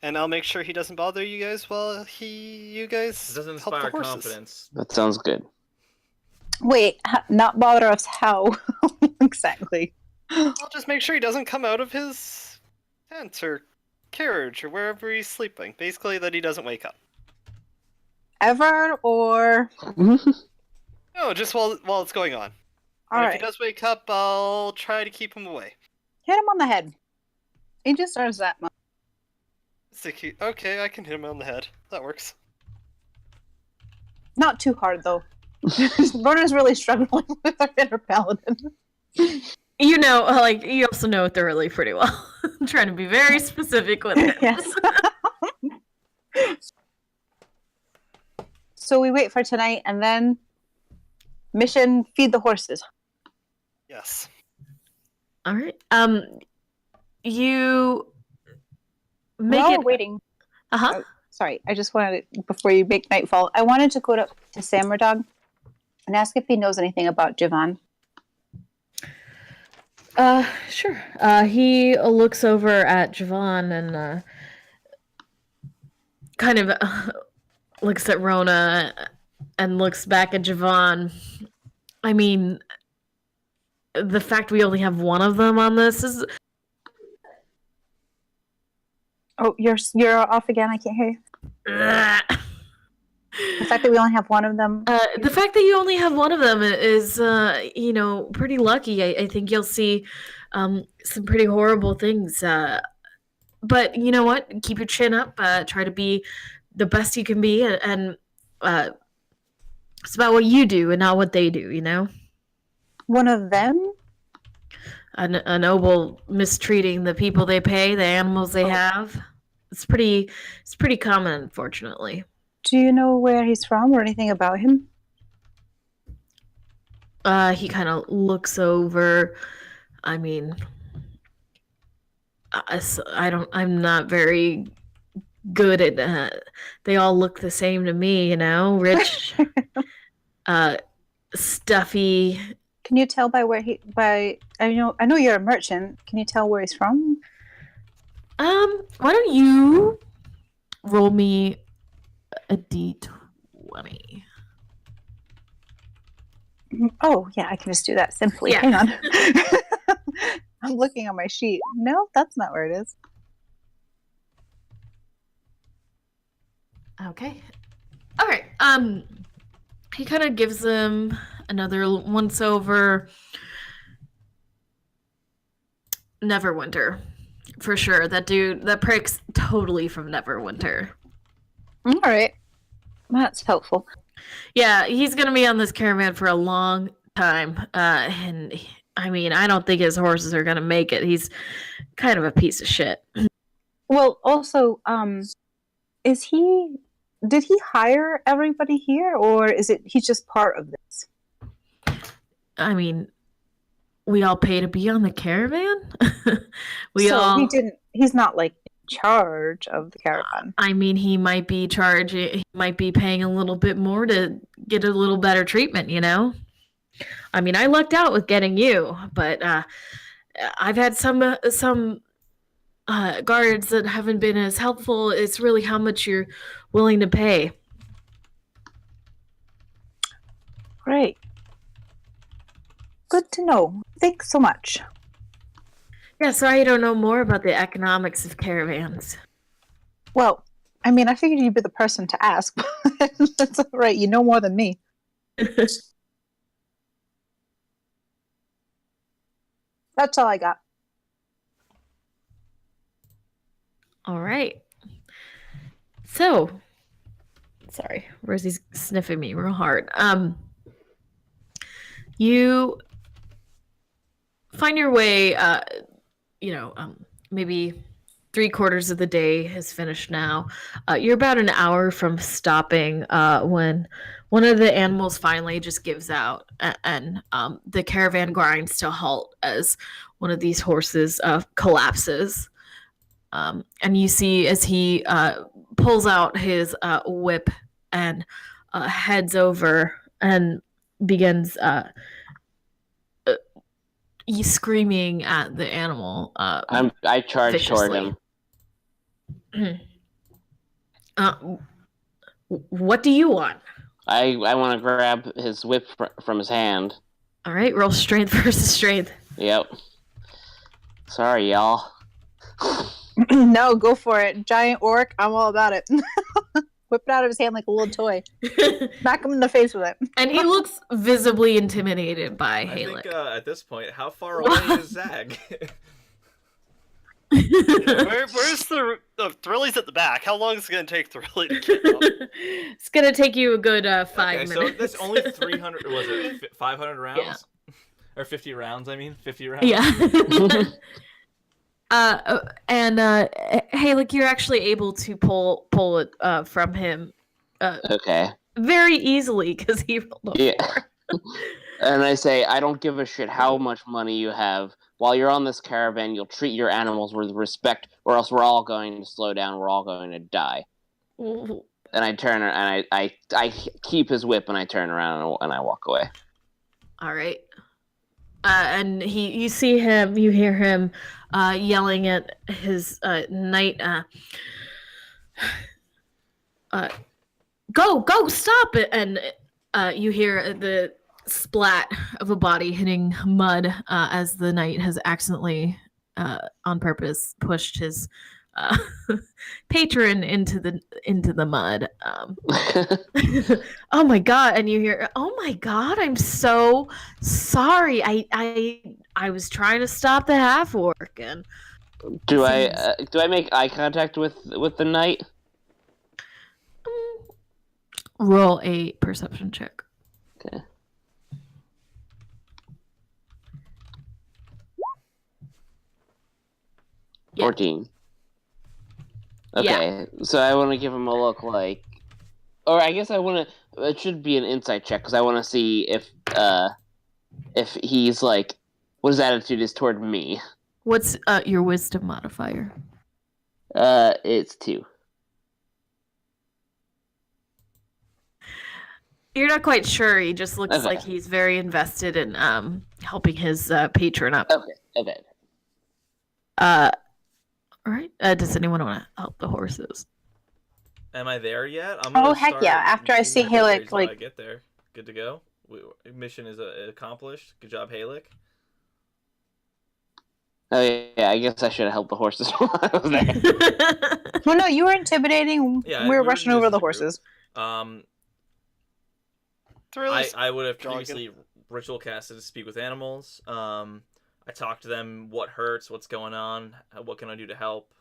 And I'll make sure he doesn't bother you guys while you guys It doesn't help inspire the horses. confidence. That sounds good. Wait, not bother us how? Exactly. I'll just make sure he doesn't come out of his tent or carriage or wherever he's sleeping. Basically, that he doesn't wake up. Ever or No, just while it's going on. Alright. If he does wake up, I'll try to keep him away. Hit him on the head. He just deserves that much. Okay, I can hit him on the head. That works. Not too hard though. Broner's really struggling with our inner paladin. You also know it thoroughly pretty well. I'm trying to be very specific with it. Yes. So we wait for tonight, and then mission: feed the horses. Yes. All right. You make While it. we're waiting. Uh-huh. sorry, I just wanted to, before you make nightfall, I wanted to go to Samradog and ask if he knows anything about Javon. Sure. He looks over at Javon and kind of looks at Rona and looks back at Javon. I mean, the fact we only have one of them on this is... Oh, you're off again. I can't hear you. The fact that we only have one of them. The fact that you only have one of them is, pretty lucky. I think you'll see some pretty horrible things. But you know what? Keep your chin up. Try to be the best you can be, and it's about what you do and not what they do. You know. One of them. A noble mistreating the people they pay, the animals they have. It's pretty common, unfortunately. Do you know where he's from or anything about him? He kind of looks over. I mean, I'm not very good at that. They all look the same to me, you know? Rich, stuffy. Can you tell I know you're a merchant. Can you tell where he's from? Why don't you roll me a d20? Oh, yeah, I can just do that simply. Yeah. Hang on. I'm looking on my sheet. No, that's not where it is. Okay. All right. He kind of gives them another once over. Neverwinter, for sure. That prick's totally from Neverwinter. All right. That's helpful. Yeah, he's gonna be on this caravan for a long time. And I mean, I don't think his horses are gonna make it. He's kind of a piece of shit. Well, also, did he hire everybody here, or he's just part of this? I mean, we all pay to be on the caravan. He's not like in charge of the caravan. I mean, he might be paying a little bit more to get a little better treatment, you know? I mean, I lucked out with getting you, but I've had some guards that haven't been as helpful. It's really how much you're willing to pay. Great. Good to know. Thanks so much. Yeah, sorry I don't know more about the economics of caravans. Well, I mean, I figured you'd be the person to ask. That's all right. You know more than me. That's all I got. All right. So, sorry, Rosie's sniffing me real hard. You find your way, maybe 3/4 of the day is finished now. You're about an hour from stopping when one of the animals finally just gives out, and the caravan grinds to a halt as one of these horses collapses. And you see as he pulls out his whip and heads over and begins screaming at the animal. I charge toward him. What do you want? I want to grab his whip from his hand. All right, roll strength versus strength. Yep. Sorry, y'all. No, go for it. Giant orc, I'm all about it. Whip it out of his hand like a little toy. Smack him in the face with it. And he looks visibly intimidated by I Halek. think at this point, how far away is Zag? Where's the Thrilly's at the back? How long is it going to take Thrilly to get up? It's going to take you a good 5 minutes. So that's only 300, was it 500 rounds? Yeah. Or 50 rounds, I mean? 50 rounds? Yeah. Halek, you're actually able to pull it from him Okay. very easily because he rolled a 4. And I say, I don't give a shit how much money you have. While you're on this caravan, you'll treat your animals with respect, or else we're all going to slow down. We're all going to die. Ooh. And I turn and I keep his whip and I turn around and I walk away. All right. And you see him, you hear him yelling at his knight. Go, stop it! And you hear the splat of a body hitting mud as the knight has accidentally, on purpose, pushed his patron into the mud. Oh my god! And you hear, "Oh my god, I'm so sorry. I was trying to stop the half orc." And do I make eye contact with the knight? Roll a perception check. Okay. Yeah. 14. Okay, so I want to give him a look like, or I guess I want to. It should be an insight check because I want to see if he's like what his attitude is toward me. What's your wisdom modifier? It's 2. You're not quite sure. He just looks Okay. like he's very invested in helping his patron up. Okay. All right. Does anyone want to help the horses? Am I there yet? I'm Oh, gonna heck start yeah, after I see using my Halek, victories while I like- get there. Good to go. Mission is accomplished. Good job, Halek. Oh yeah, I guess I should have helped the horses while I was there. Well, no, you were intimidating. Yeah, we we were were rushing just over as the a group. horses. It's really I would have jogging. previously ritual casted to speak with animals. I talked to them. What hurts? What's going on? What can I do to help?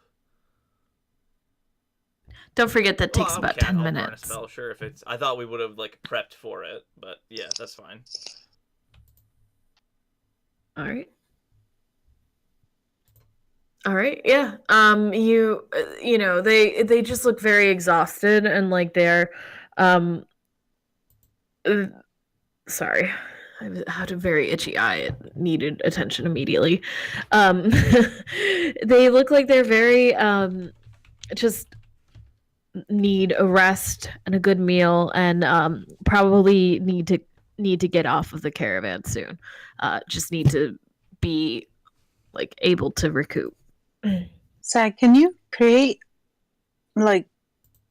Don't forget that takes Well, about okay, 10 I'll burn a minutes. spell, sure. If it's, I thought we would have like prepped for it, but yeah, that's fine. All right. All right. Yeah. You know, they just look very exhausted and like they're sorry. I had a very itchy eye. It needed attention immediately. They look like they're very just need a rest and a good meal and probably need to get off of the caravan soon. Just need to be like able to recoup. Zach, can you create like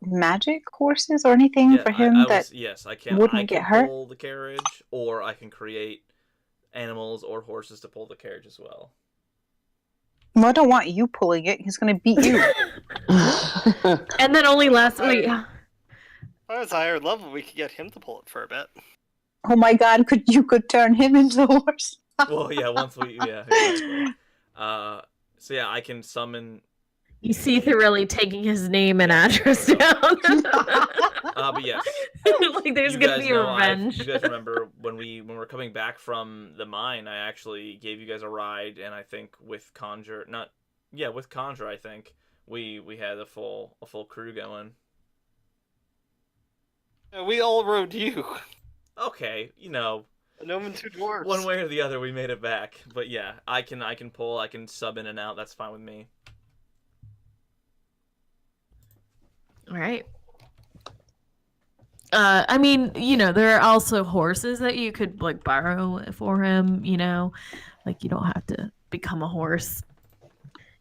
magic horses or anything for him Yes, I can. wouldn't I get can hurt? pull the carriage, or I can create animals or horses to pull the carriage as well. Well, I don't want you pulling it. He's going to beat you. And then only last week. If I was higher level, we could get him to pull it for a bit. Oh my god, you could turn him into a horse. Well, yeah, once we, yeah. Exactly. So yeah, I can summon. You see Thorelli taking his name and address down. But yes, like there's you gonna guys be know revenge. You guys remember when we're coming back from the mine? I actually gave you guys a ride, and I think with Conjure, with Conjure, I think we had a full crew going. Yeah, we all rode you. Okay, you know, A gnome and 2 dwarves. one way or the other, we made it back. But yeah, I can pull, I can sub in and out. That's fine with me. All right. I mean, you know, there are also horses that you could like borrow for him, you know, like you don't have to become a horse.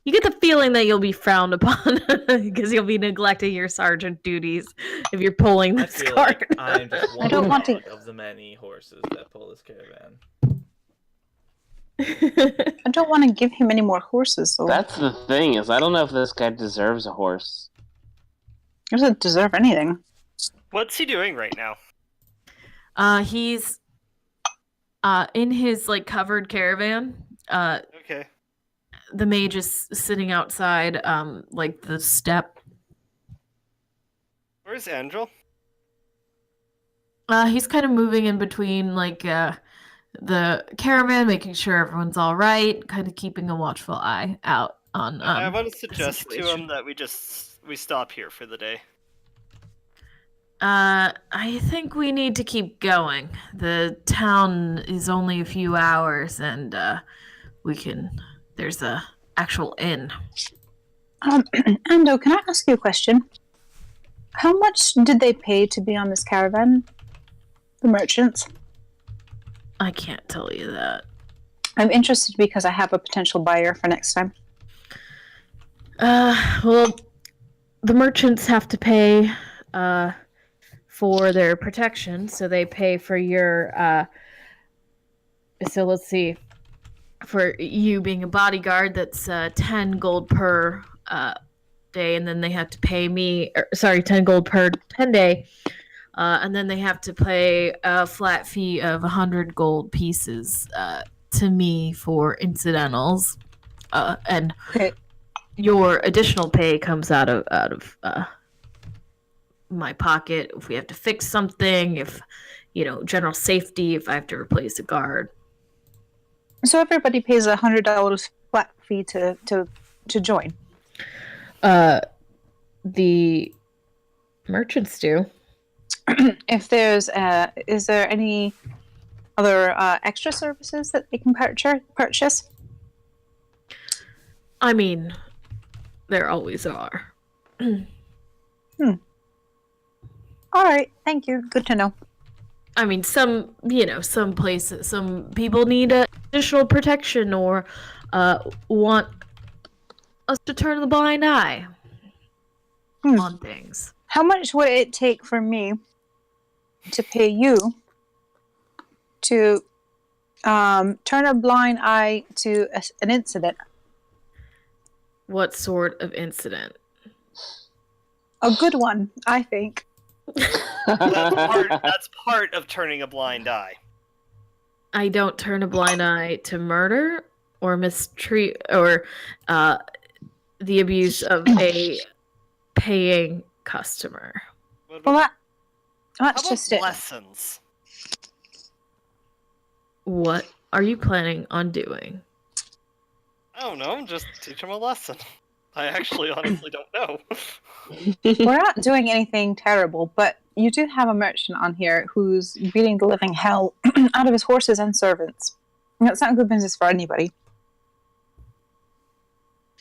You get the feeling that you'll be frowned upon because you'll be neglecting your sergeant duties if you're pulling I this feel cart. like I am just one don't want to- dog of the many horses that pull this caravan. I don't want to give him any more horses, so That's the thing is I don't know if this guy deserves a horse. he doesn't deserve anything. What's he doing right now? He's in his like covered caravan. Okay. The mage is sitting outside, like the step. Where's Angel? He's kind of moving in between, like the caravan, making sure everyone's all right, kind of keeping a watchful eye out on. I want to suggest to situation. him that we stop here for the day. I think we need to keep going. The town is only a few hours, and there's a actual inn. Ando, can I ask you a question? How much did they pay to be on this caravan? The merchants? I can't tell you that. I'm interested because I have a potential buyer for next time. Well, the merchants have to pay for their protection, so they pay for your so let's see. For you being a bodyguard, that's 10 gold per day, and then they have to pay me 10 gold per 10 day. And then they have to pay a flat fee of 100 gold pieces to me for incidentals, and Okay. your additional pay comes out of my pocket if we have to fix something, if general safety, if I have to replace a guard. So everybody pays $100 flat fee to join. The merchants do. If there's, is there any other extra services that they can purchase? I mean, there always are. All right, thank you. Good to know. I mean, some places, some people need additional protection or want us to turn the blind eye on things. How much would it take for me to pay you to turn a blind eye to an incident? What sort of incident? A good one, I think. That's part of turning a blind eye. I don't turn a blind eye to murder or mistreat or the abuse of a paying customer. Well, How that's about just it. lessons? What are you planning on doing? I don't know, just teach them a lesson. I actually honestly don't know. We're not doing anything terrible, but you do have a merchant on here who's beating the living hell out of his horses and servants. And that's not good business for anybody.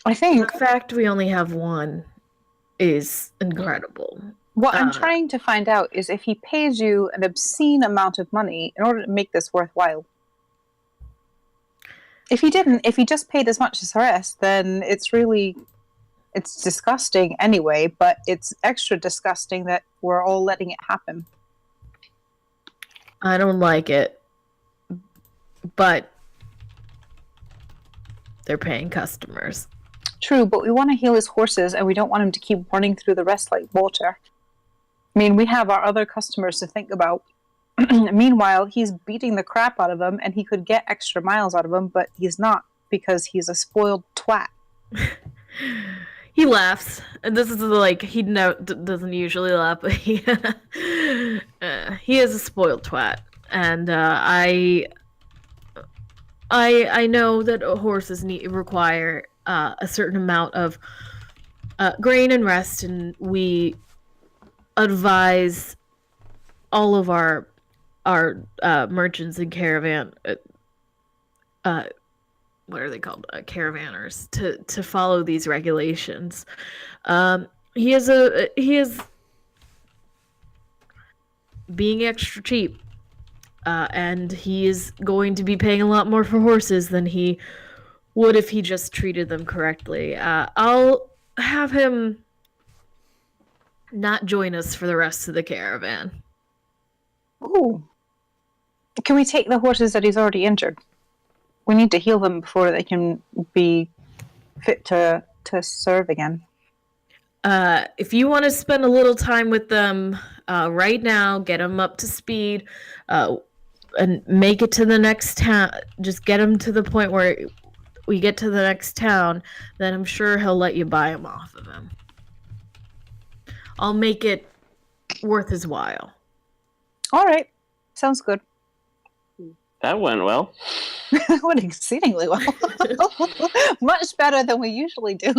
I think The fact we only have one is incredible. what I'm trying to find out is if he pays you an obscene amount of money in order to make this worthwhile. If he didn't, if he just paid as much as the rest, then it's disgusting anyway, but it's extra disgusting that we're all letting it happen. I don't like it, but they're paying customers. True, but we want to heal his horses and we don't want him to keep running through the rest like water. I mean, we have our other customers to think about. Meanwhile, he's beating the crap out of them and he could get extra miles out of them, but he's not because he's a spoiled twat. He laughs. And this is he doesn't usually laugh, but he is a spoiled twat. And I know that horses require a certain amount of grain and rest, and we advise all of our merchants and caravan what are they called, caravanners, to follow these regulations. He is being extra cheap, and he is going to be paying a lot more for horses than he would if he just treated them correctly. I'll have him not join us for the rest of the caravan. Ooh. Can we take the horses that he's already injured? We need to heal them before they can be fit to serve again. If you want to spend a little time with them right now, get them up to speed, and make it to the next town, just get him to the point where we get to the next town, then I'm sure he'll let you buy them off of him. I'll make it worth his while. All right. Sounds good. That went well. Went exceedingly well. Much better than we usually do.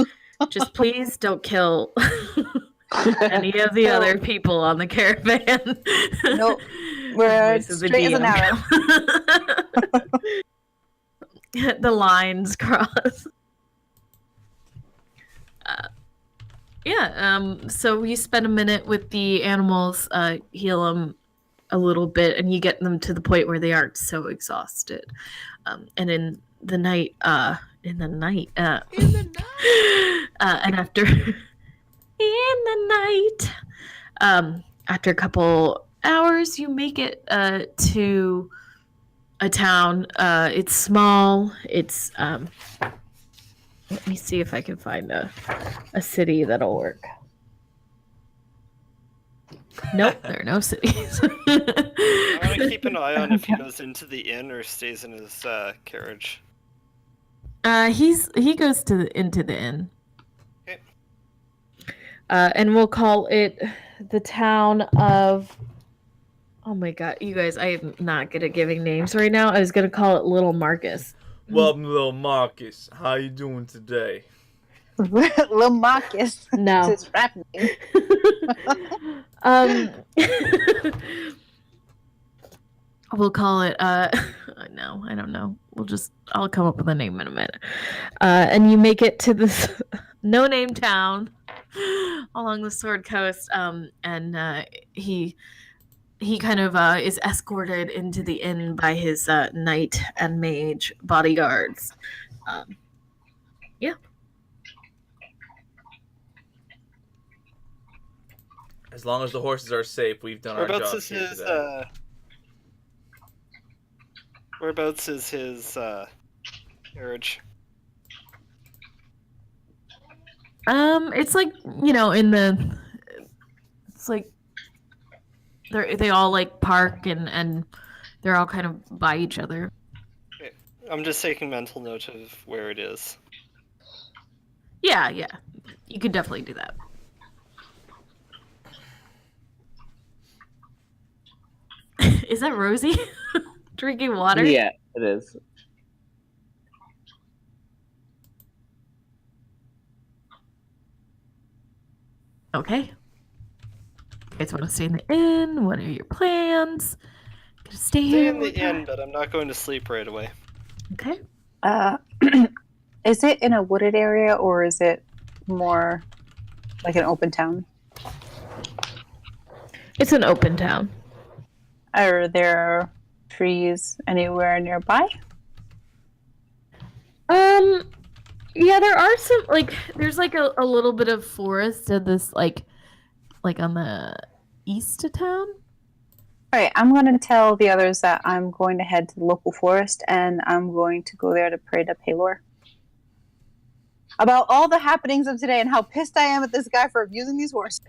Just please don't kill any of the other people on the caravan. Nope. We're straight as an arrow. The lines cross. So you spend a minute with the animals, heal them a little bit, and you get them to the point where they aren't so exhausted. And in the night, and after in the night, after a couple hours, you make it to a town. It's small. It's let me see if I can find a city that'll work. Nope, there are no cities. I want to keep an eye on if he goes into the inn or stays in his carriage. He goes into the inn. Okay. And we'll call it the town of. Oh my god, you guys! I am not good at giving names right now. I was gonna call it Little Marcus. Welcome, little Marcus. How you doing today? Little Marcus. No. It's his rap name. We'll call it no, I don't know. I'll come up with a name in a minute. And you make it to this no-name town along the Sword Coast, and he kind of is escorted into the inn by his knight and mage bodyguards. Yeah. As long as the horses are safe, we've done our job Whereabouts here today. Whereabouts is his carriage? It's like, it's like they all like park and they're all kind of by each other. Okay. I'm just taking mental note of where it is. Yeah. You could definitely do that. Is that Rosie drinking water? Yeah, it is. Okay. You guys want to stay in the inn? What are your plans? Gonna stay Stay here? in the inn, but I'm not going to sleep right away. Okay. Is it in a wooded area or is it more like an open town? It's an open town. Are there trees anywhere nearby? Yeah, there are some, there's a little bit of forest in this like on the east of town. All right, I'm going to tell the others that I'm going to head to the local forest and I'm going to go there to pray to Paylor about all the happenings of today and how pissed I am at this guy for abusing these horses.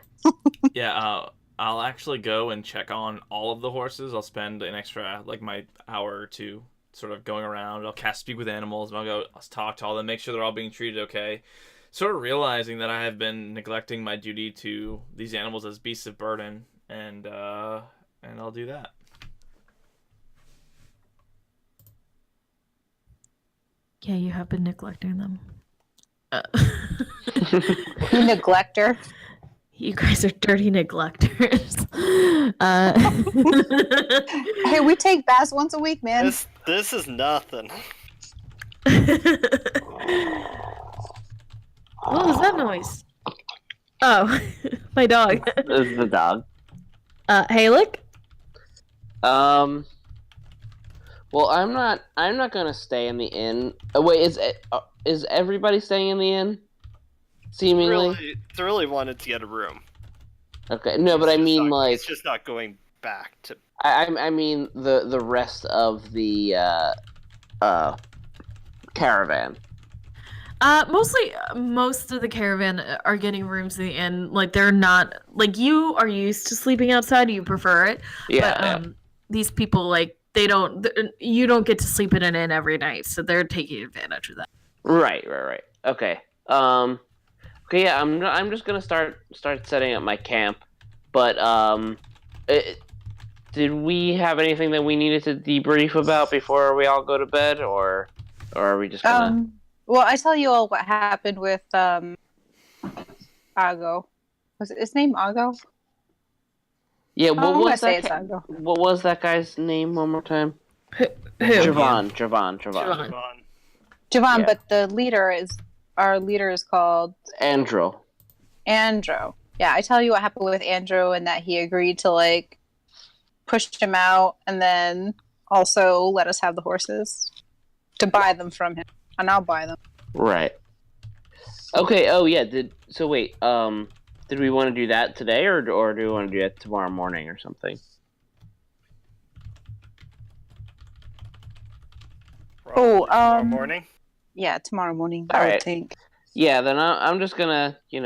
Yeah, I'll actually go and check on all of the horses. I'll spend an extra, my hour or two sort of going around. I'll cast Speak with Animals, and I'll talk to all of them, make sure they're all being treated okay. Sort of realizing that I have been neglecting my duty to these animals as beasts of burden, and I'll do that. Yeah, you have been neglecting them. You neglector. You guys are dirty neglectors. Hey, we take baths once a week, man. This is nothing. What was that noise? Oh, my dog. This is the dog. Halek? Well, I'm not gonna stay in the inn. Wait, is everybody staying in the inn? Seemingly. They really wanted to get a room. Okay, no, but I mean It's just not going back to. I mean the rest of the caravan. Most of the caravan are getting rooms in the inn. They're not you are used to sleeping outside. You prefer it. Yeah. But these people you don't get to sleep in an inn every night, so they're taking advantage of that. Right. Okay. Okay. Yeah. I'm just gonna start setting up my camp. But did we have anything that we needed to debrief about before we all go to bed, or are we just gonna? Well, I tell you all what happened with Ago. Was it his name Ago? Yeah. What was that? It's Ago. What was that guy's name? One more time. Who? Javon. Javon, Yeah. but our leader is called Andril. Andrew. Yeah, I tell you what happened with Andrew and that he agreed to like push him out and then also let us have the horses to buy them from him. And I'll buy them. Right. Okay. Oh yeah. Wait. Did we want to do that today, or do we want to do it tomorrow morning or something? Oh, Tomorrow morning. Yeah, tomorrow morning. All I would right. think. Yeah. Then I'm just gonna, get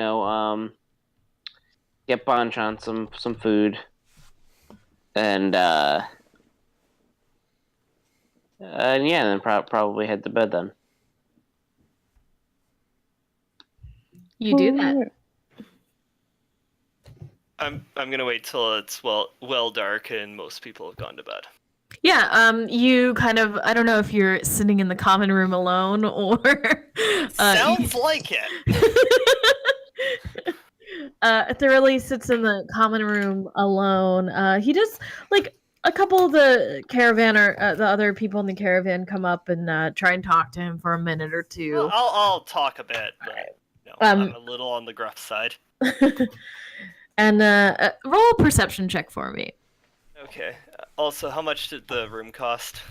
Bunch on some food, and yeah, then probably head to bed then. You do that. I'm gonna wait till it's well dark and most people have gone to bed. Yeah, you kind of, I don't know if you're sitting in the common room alone or... Sounds like it! Thoroughly sits in the common room alone. He does, like, a couple of the caravan or the other people in the caravan come up and try and talk to him for a minute or two. Well, I'll talk a bit, but I'm a little on the gruff side. And roll a perception check for me. Okay. Also, how much did the room cost?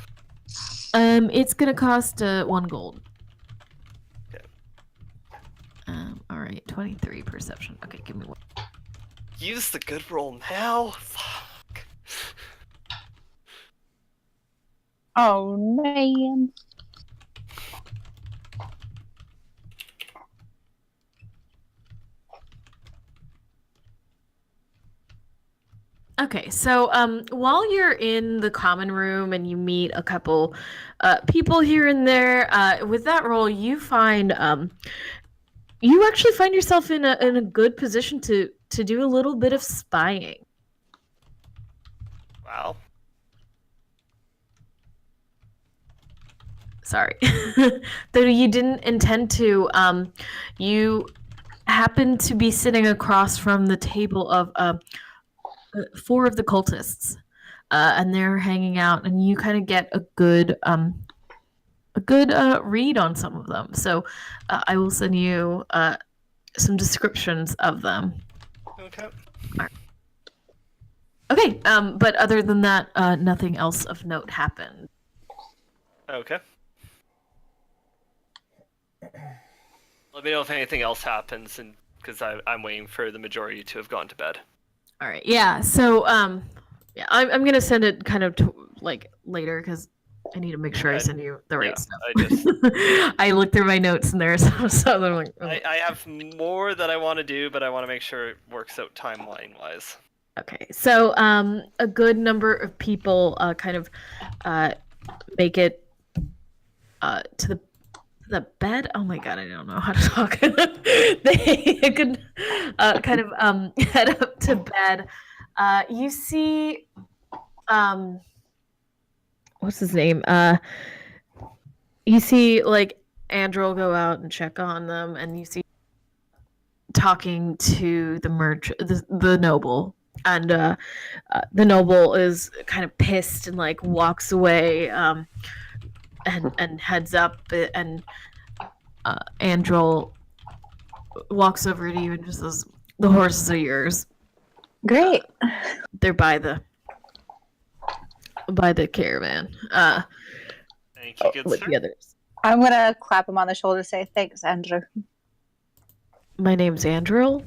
It's gonna cost 1 gold. Okay. All right, 23 perception. Okay, give me 1. Use the good roll now. Fuck. Oh man. Okay, so while you're in the common room and you meet a couple people here and there, with that roll, you find you actually find yourself in a good position to do a little bit of spying. Wow. Sorry, though you didn't intend to. You happen to be sitting across from the table of 4 of the cultists, and they're hanging out, and you kind of get a good read on some of them. So I will send you some descriptions of them. Okay. Okay, but other than that, nothing else of note happened. Okay. Let me know if anything else happens, and because I'm waiting for the majority to have gone to bed. All right, yeah. So yeah, I'm gonna send it kind of like later because I need to make sure I send you the right stuff. I looked through my notes and there's so I'm like, oh. I have more that I want to do, but I want to make sure it works out timeline wise. Okay, so a good number of people kind of make it to the bed. Oh my god, I don't know how to talk. They could kind of head up to bed. You see, what's his name? You see, like, Andrew will go out and check on them, and you see talking to the noble. And the noble is kind of pissed and like walks away and heads up, and Andrew walks over to you and just says, "The horses are yours." Great. They're by the caravan. Thank you, good With sir. the others. I'm gonna clap him on the shoulder and say, "Thanks, Andrew." My name's Andrew.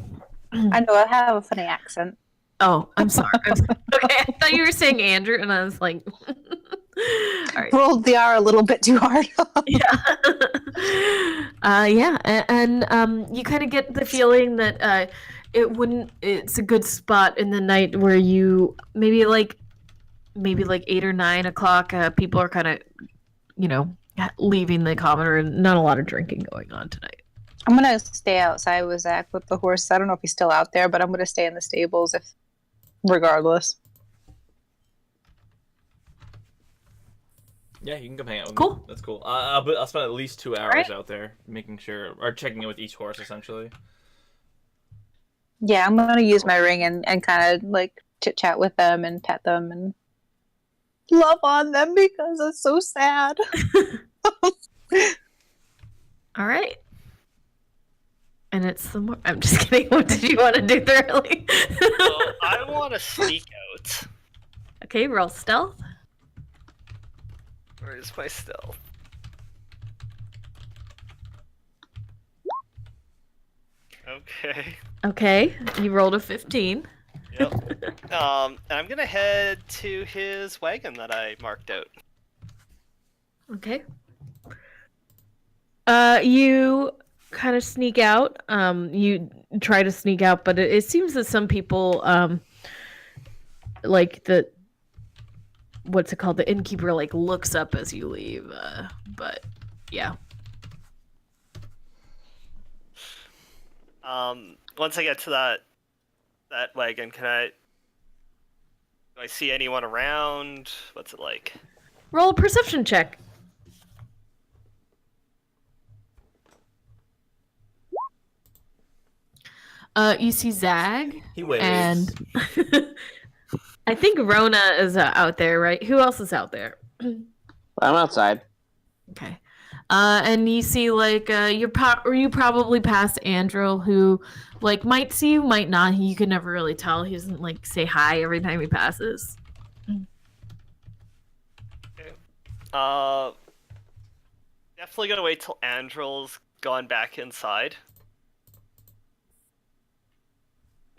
I know I have a funny accent. Oh, I'm sorry. Okay, I thought you were saying Andrew, and I was like, all right. Rolled the R a little bit too hard. Yeah. Yeah, and you kind of get the feeling that it's a good spot in the night where you maybe like 8 or 9 o'clock, people are kind of, leaving the common room. Not a lot of drinking going on tonight. I'm gonna stay outside with Zach with the horse. I don't know if he's still out there, but I'm gonna stay in the stables regardless. Yeah, you can come hang out with Cool. me. That's cool. I'll spend at least 2 hours right. out there making sure, or checking in with each horse, essentially. Yeah, I'm gonna use my ring and kind of like chit chat with them and pet them and love on them because it's so sad. All right. And it's the more. I'm just kidding. What did you want to do thoroughly? So I want to sneak out. Okay, roll stealth. Where is my stealth? Okay. Okay, you rolled a 15. Yep. And I'm gonna head to his wagon that I marked out. Okay. You kind of sneak out. You try to sneak out, but it seems that some people, like what's it called? The innkeeper, like, looks up as you leave. But yeah. Once I get to that wagon, do I see anyone around? What's it like? Roll a perception check. You see Zag. He waves. And I think Rona is out there, right? Who else is out there? I'm outside. Okay. And you see, like, you probably passed Andrew, who, like, might see you, might not. You can never really tell. He doesn't, like, say hi every time he passes. Okay. Definitely gonna wait till Andrel's gone back inside.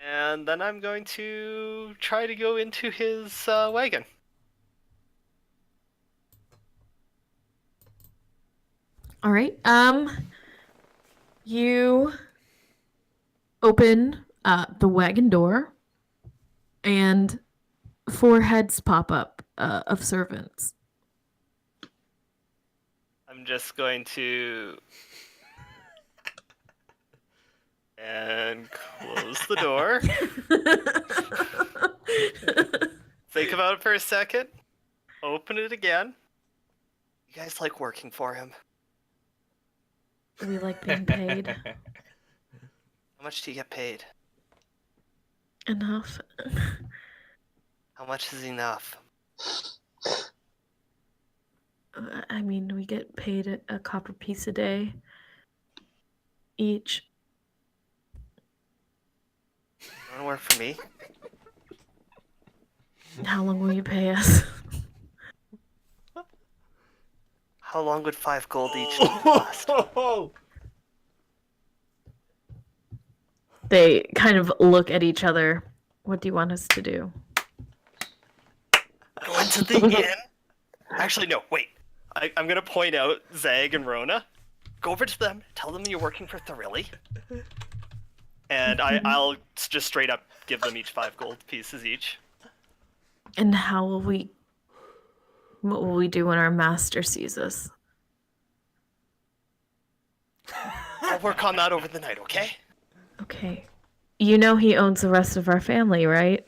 And then I'm going to try to go into his wagon. All right. You open the wagon door, and 4 heads pop up of servants. I'm just going to... and close the door. Think about it for a second. Open it again. You guys like working for him? We like being paid. How much do you get paid? Enough. How much is enough? I mean, we get paid a copper piece a day each. You wanna work for me? How long will you pay us? How long would 5 gold each last? They kind of look at each other. What do you want us to do? Go into the inn. Actually, no, wait. I'm gonna point out Zag and Rona. Go over to them, tell them you're working for Thorilli. And I'll just straight up give them each 5 gold pieces each. And what will we do when our master sees us? I'll work on that over the night, okay? Okay. You know he owns the rest of our family, right?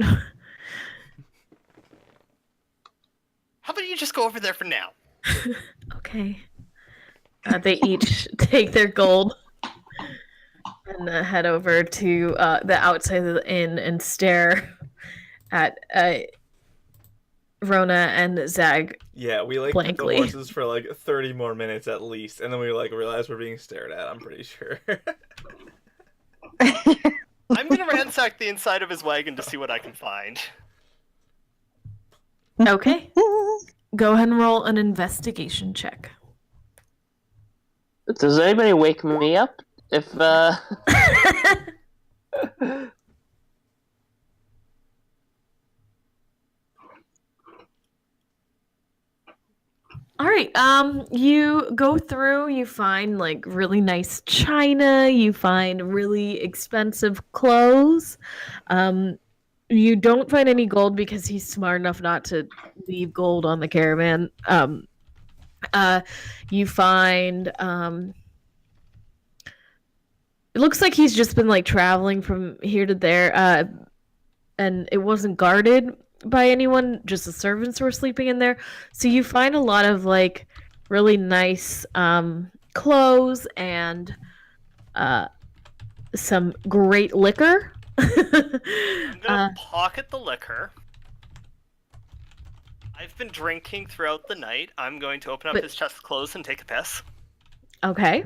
How about you just go over there for now? Okay. They each take their gold and head over to the outside of the inn and stare at Rona and Zag. Yeah, we like blankly. the horses for like 30 more minutes at least, and then we like realize we're being stared at. I'm pretty sure. I'm gonna ransack the inside of his wagon to see what I can find. Okay. Go ahead and roll an investigation check. Does anybody wake me up? If All right. You go through, you find like really nice china, you find really expensive clothes. You don't find any gold because he's smart enough not to leave gold on the caravan. You find it looks like he's just been like traveling from here to there, and it wasn't guarded by anyone, just the servants were sleeping in there. So you find a lot of like really nice clothes and some great liquor. I'm gonna pocket the liquor. I've been drinking throughout the night. I'm going to open up his chest of clothes and take a piss. Okay.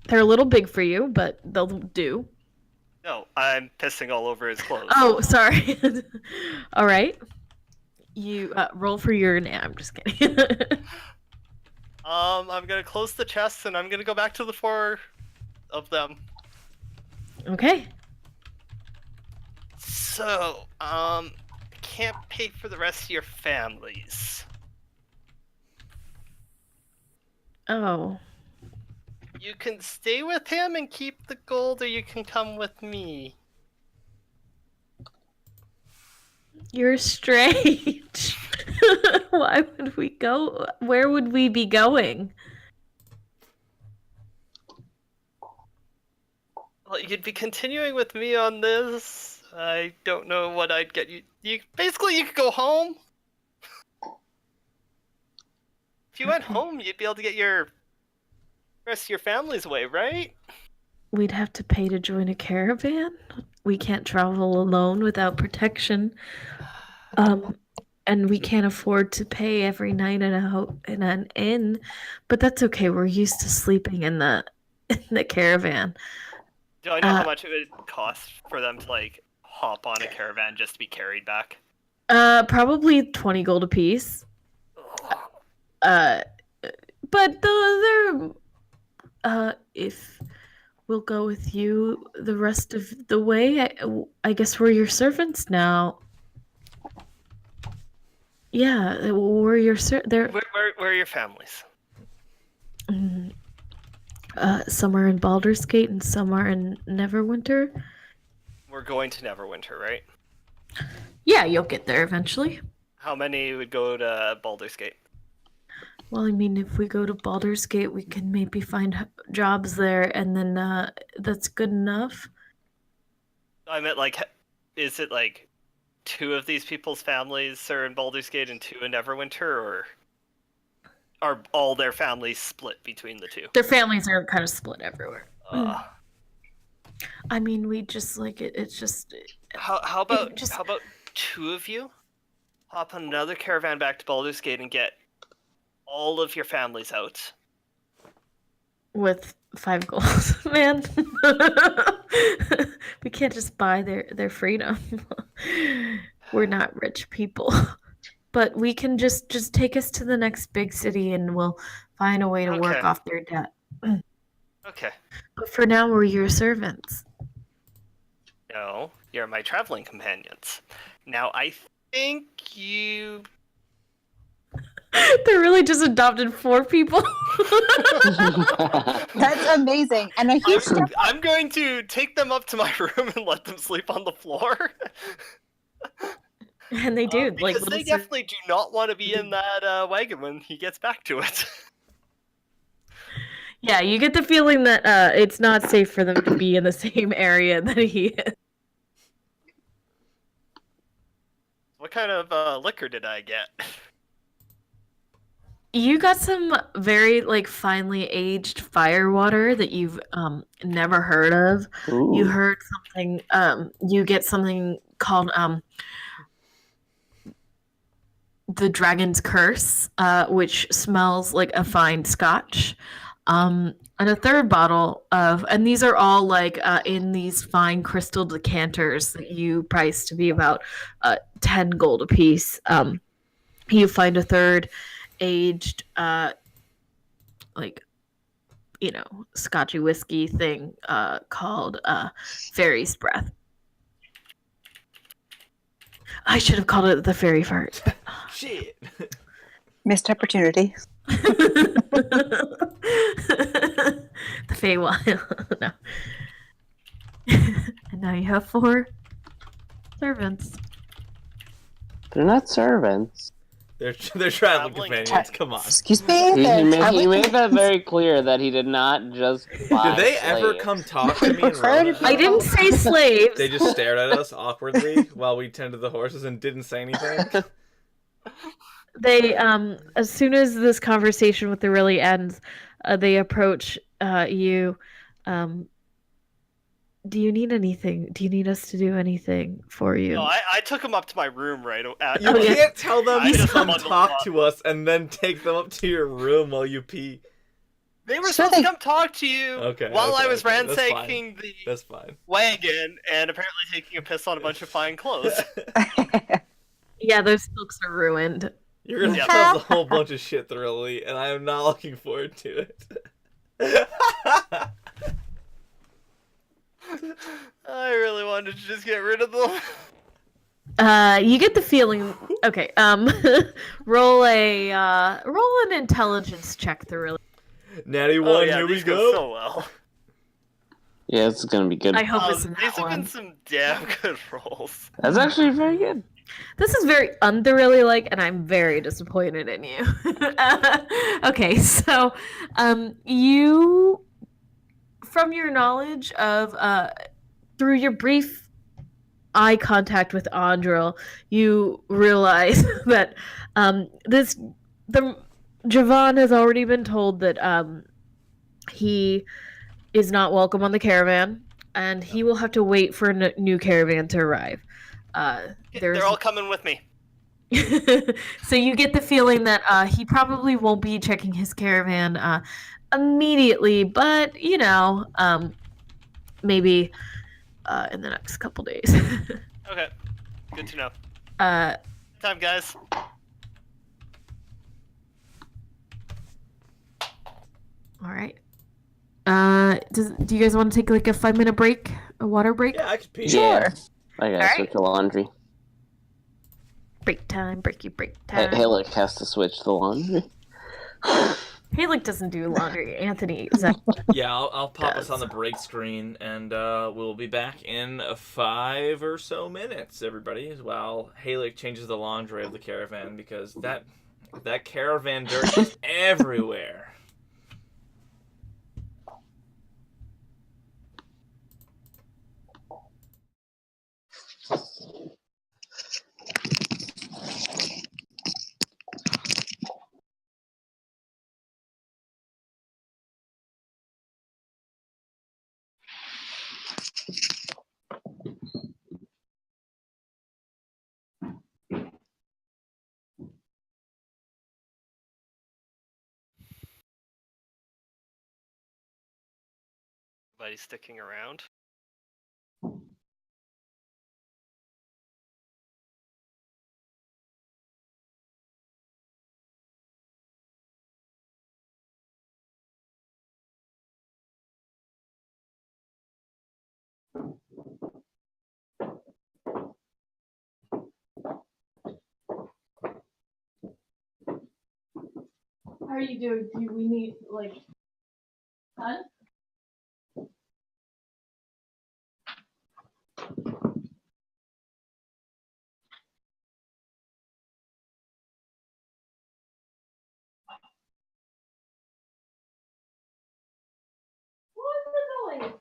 They're a little big for you, but they'll do. No, I'm pissing all over his clothes. Oh, sorry. All right. You roll for your... Nah, I'm just kidding. I'm gonna close the chest and I'm gonna go back to the 4 of them. Okay. So, can't pay for the rest of your families. Oh. You can stay with him and keep the gold, or you can come with me. You're strange. Why would we go? Where would we be going? Well, you'd be continuing with me on this. I don't know what I'd get you. Basically, you could go home. If you went home, you'd be able to get your rest of your families away, right? We'd have to pay to join a caravan. We can't travel alone without protection. And we can't afford to pay every night in an inn. But that's okay. We're used to sleeping in the caravan. Do I know how much it would cost for them to like hop on a caravan just to be carried back? Probably 20 gold apiece. But if we'll go with you the rest of the way, I guess we're your servants now. Yeah, we're your Where are your families? Some are in Baldur's Gate and some are in Neverwinter. We're going to Neverwinter, right? Yeah, you'll get there eventually. How many would go to Baldur's Gate? Well, I mean, if we go to Baldur's Gate, we can maybe find jobs there, and then that's good enough. I meant, like, is it like 2 of these people's families are in Baldur's Gate and 2 in Neverwinter, or are all their families split between the 2? Their families are kind of split everywhere. I mean, we just like it. It's just how about 2 of you hop on another caravan back to Baldur's Gate and get all of your families out with 5 gold, man. We can't just buy their freedom. We're not rich people, but we can just take us to the next big city, and we'll find a way to work off their debt. Okay. But for now, we're your servants. No, you're my traveling companions. Now, I think you... They really just adopted 4 people. That's amazing. And a huge step. I'm going to take them up to my room and let them sleep on the floor. And they do. Because they definitely do not want to be in that wagon when he gets back to it. Yeah, you get the feeling that it's not safe for them to be in the same area that he is. What kind of liquor did I get? You got some very finely aged firewater that you've never heard of. Ooh. You heard something. You get something called the Dragon's Curse, which smells like a fine scotch. And a third bottle of, and these are all in these fine crystal decanters that you price to be about 10 gold apiece. You find a third aged scotchy whiskey thing called Fairy's Breath. I should have called it the Fairy Fart. Shit. Missed opportunity. The Feywild. No. And now you have 4 servants. They're not servants. They're traveling companions. Come on. Excuse me? He made that very clear that he did not just buy Did they ever slaves. come talk to me and Rona? I didn't say slaves. They just stared at us awkwardly while we tended the horses and didn't say anything. They as soon as this conversation with the really ends, they approach you. Do you need anything? Do you need us to do anything for you? No, I took them up to my room right You after. can't tell them I to just come bundled talk them to us and then take them up to your room while you pee. They were Sure supposed they- to come talk to you while I was ransacking the That's fine. wagon and apparently taking a piss on a bunch of fine clothes. Yeah, those silks are ruined. You're gonna Yep. cause a whole bunch of shit, Thrilly, and I am not looking forward to it. I really wanted to just get rid of them. You get the feeling. Okay. Roll an intelligence check, Thoroughly. Natty Oh one, yeah, here we these go. go so well. Yeah, this is gonna be good. I hope it's in These that have been one. some damn good rolls. That's actually very good. This is very unthoroughly like, and I'm very disappointed in you. Okay, so you, from your knowledge of through your brief eye contact with Andril, you realize that Javon has already been told that he is not welcome on the caravan, and he will have to wait for a new caravan to arrive. They're all coming with me. So you get the feeling that he probably won't be checking his caravan immediately, but maybe in the next couple days. Okay, good to know. uh, Time, guys. all right. Do you guys want to take like a 5-minute break, a water break? Yeah, I could pee. Yeah. I gotta Alright. switch the laundry. Break time, break Hey, time. Halleck has to switch the laundry. Halek doesn't do laundry. Anthony is that. Yeah, I'll pop us Does. on the break screen, and we'll be back in 5 or so minutes, everybody, while Halek changes the laundry of the caravan, because that caravan dirt is everywhere. Everybody sticking around. How are you doing? Do we need like fun? What's the noise?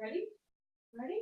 Ready? Ready?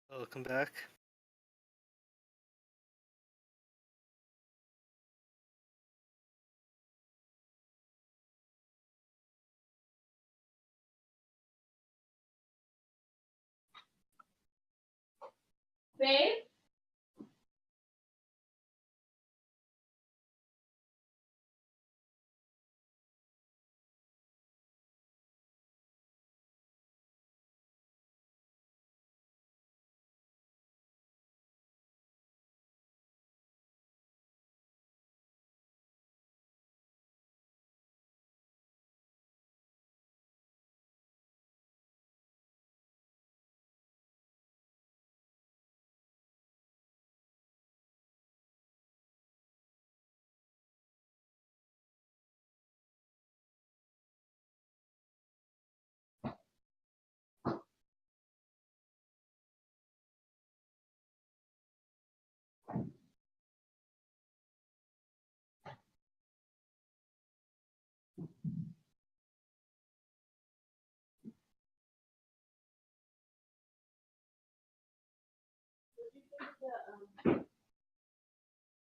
Welcome back. Babe?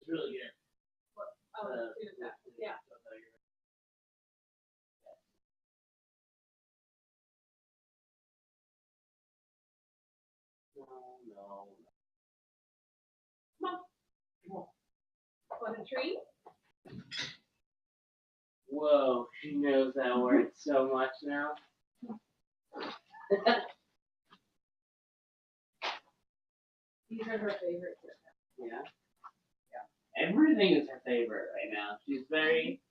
It's really good. Yeah. No. Want a treat? Whoa, she knows that word so much now. These are her favorites. Yeah. Everything is her favorite right now. She's very.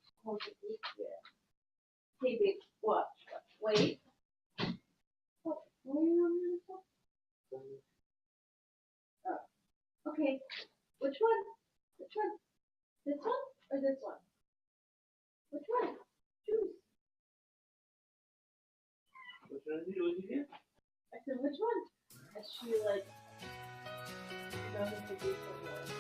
Hey, babe, watch. Wait. What? Where are you on? Oh. Okay. Which one? Which one? This one or this one? Which one? Choose. Which one did you do? I said, which one? And she like doesn't think this one was.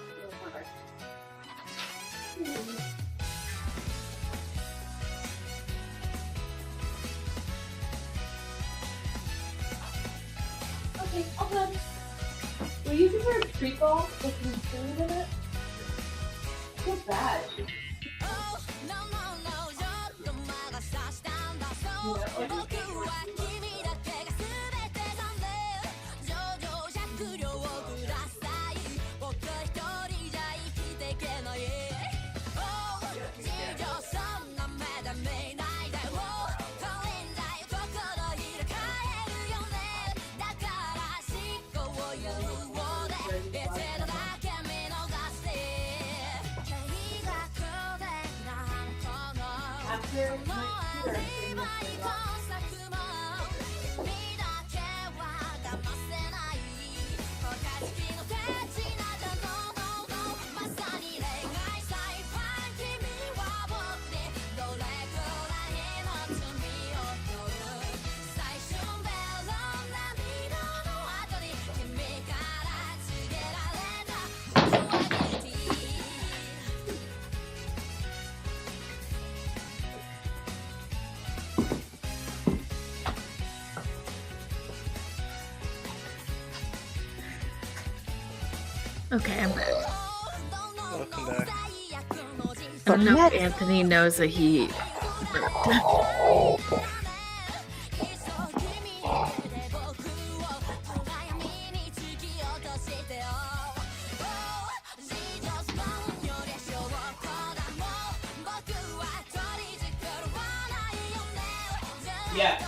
Okay, all done. We're using her treat ball with some food in it. I feel bad. Okay, I'm back. Welcome back. I don't know if Anthony knows that he Yeah.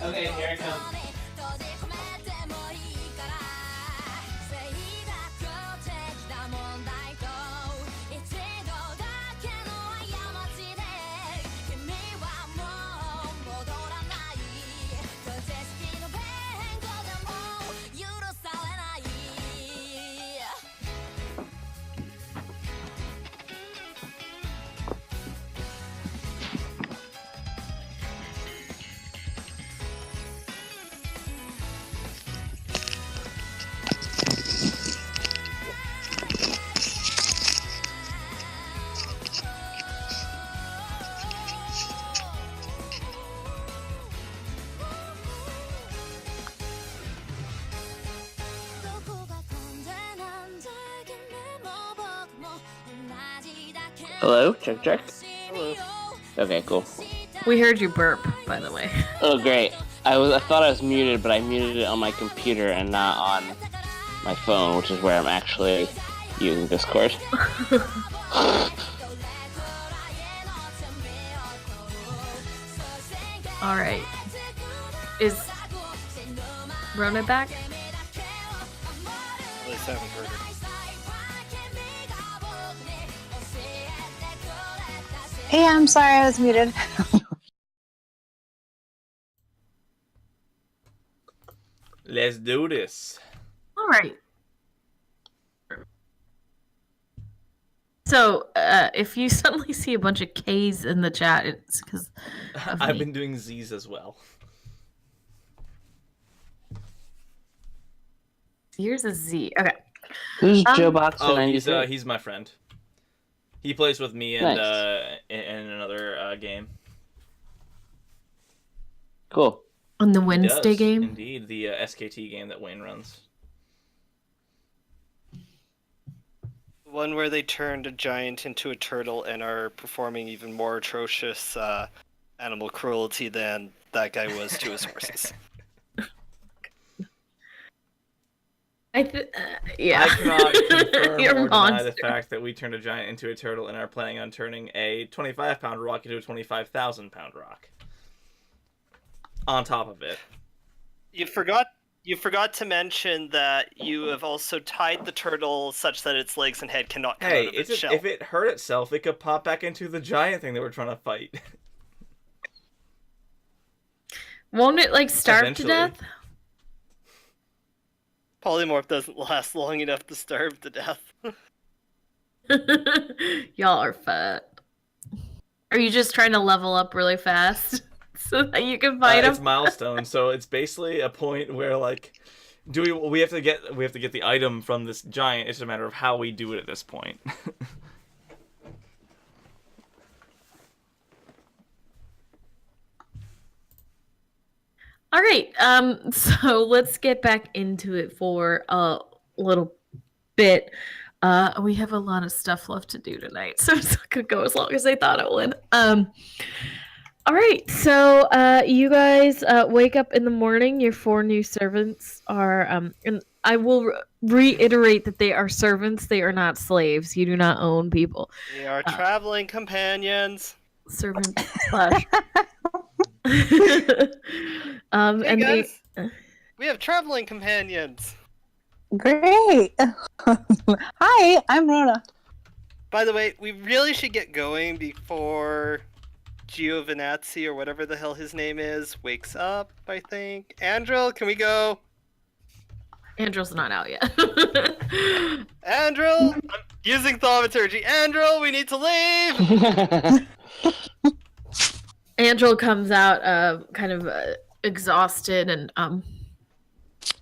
Okay, here it comes. Hello? Check, check. Hello. Okay, cool. We heard you burp, by the way. Oh, great. I thought I was muted, but I muted it on my computer and not on my phone, which is where I'm actually using Discord. All right. Is Rona back? At least I haven't heard her. Hey, I'm sorry I was muted. Let's do this. All right. So, if you suddenly see a bunch of K's in the chat, it's because I've been doing Z's as well. Here's a Z. Okay. Who's Joe Boxer? Oh, he's my friend. He plays with me and Nice. in another game. Cool. On the He Wednesday does, game? Indeed, the SKT game that Wayne runs. One where they turned a giant into a turtle and are performing even more atrocious animal cruelty than that guy was to his horses. Yeah. I cannot confirm You're or a deny monster. the fact that we turned a giant into a turtle and are planning on turning a 25-pound rock into a 25,000-pound rock. On top of it. You forgot to mention that you have also tied the turtle such that its legs and head cannot come Hey, out of its if shell. it hurt itself, it could pop back into the giant thing that we're trying to fight. Won't it, like, starve Eventually. to death? Polymorph doesn't last long enough to starve to death. Y'all are fat. Are you just trying to level up really fast so that you can fight It's him? milestone, so it's basically a point where like, we have to get the item from this giant. It's a matter of how we do it at this point. All right, so let's get back into it for a little bit. We have a lot of stuff left to do tonight, so it's not gonna go as long as I thought it would. All right, so you guys wake up in the morning. Your 4 new servants are, and I will reiterate that they are servants. They are not slaves. You do not own people. They are traveling companions. Servant slash. Hey And guys, we have traveling companions. Great. Hi, I'm Rona. By the way, we really should get going before Giovinazzi or whatever the hell his name is wakes up, I think. Andrel, can we go? Andrel's not out yet. Andrel! I'm using thaumaturgy. Andrel, we need to leave! Andrel comes out kind of exhausted and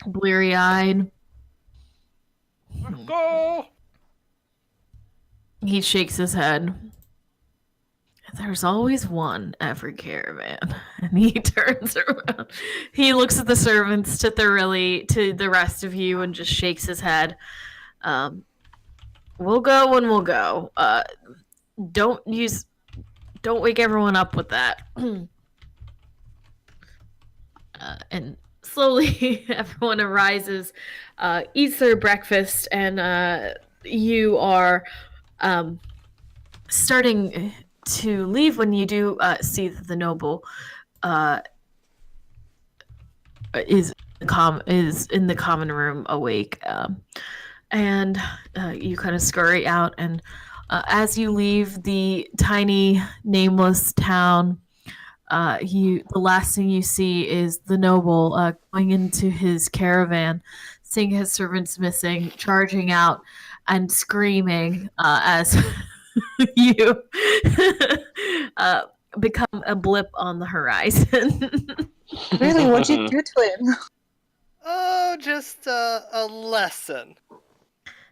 bleary-eyed. Go! He shakes his head. There's always one every caravan. And he turns around. He looks at the servants, to the rest of you, and just shakes his head. We'll go when we'll go. Don't wake everyone up with that. And slowly everyone arises, eats their breakfast, and you are starting to leave when you do see that the noble is in the common room awake, and you kind of scurry out, and as you leave the tiny nameless town, the last thing you see is the noble going into his caravan, seeing his servants missing, charging out and screaming as you become a blip on the horizon. Really, what'd you do to him? Oh, just a lesson.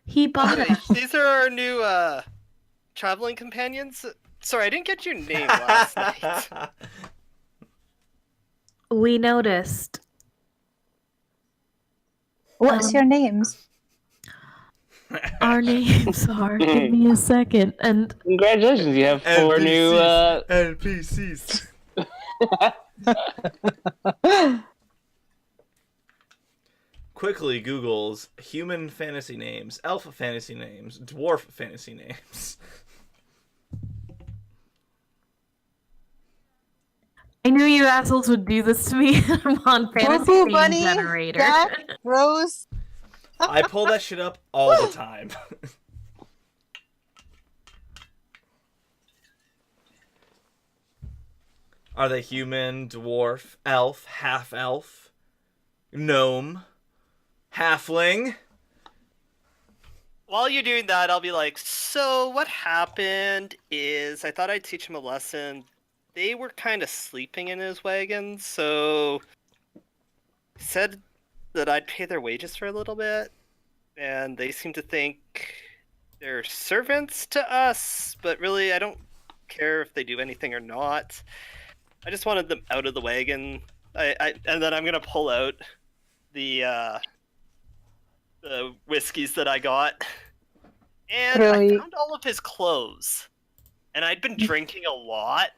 He bought Wait, us. these are our new traveling companions? Sorry, I didn't get your name last night. We noticed. What's your names? Our names are. Give me a second. And Congratulations, you have 4 new. NPCs. Quickly Googles human fantasy names, elf fantasy names, dwarf fantasy names. I knew you assholes would do this to me. I'm on fantasy Boo name Bunny, generator. Jack, Rose. I pull that shit up all the time. Are they human, dwarf, elf, half-elf, gnome, halfling? While you're doing that, I'll be like, so what happened is I thought I'd teach him a lesson. They were kind of sleeping in his wagon, so he said that I'd pay their wages for a little bit, and they seem to think they're servants to us, but really I don't care if they do anything or not. I just wanted them out of the wagon. And then I'm gonna pull out the whiskeys that I got, and Really? I found all of his clothes, and I'd been drinking a lot.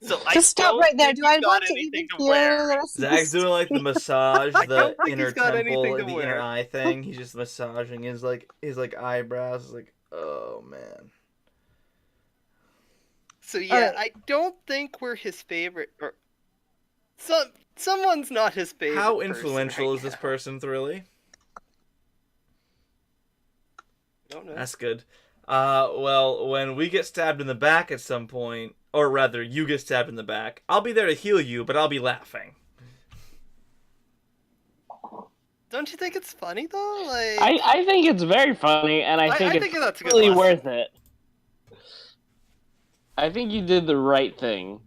So Just stop right there. Do I want to anything even to hear wear? the rest of Zach's this? doing like the massage, I the don't think inner he's got temple, anything to the wear. inner eye thing. He's just massaging his eyebrows. It's like, oh man. So yeah, Alright. I don't think we're his favorite, or someone's not his favorite. How person influential right is this now. person, Thrilly? Don't know. That's good. Well, when we get stabbed in the back at some point, or rather, you get stabbed in the back, I'll be there to heal you, but I'll be laughing. Don't you think it's funny though? Like, I think it's very funny, and I think think that's it's a good really lesson. worth it. I think you did the right thing.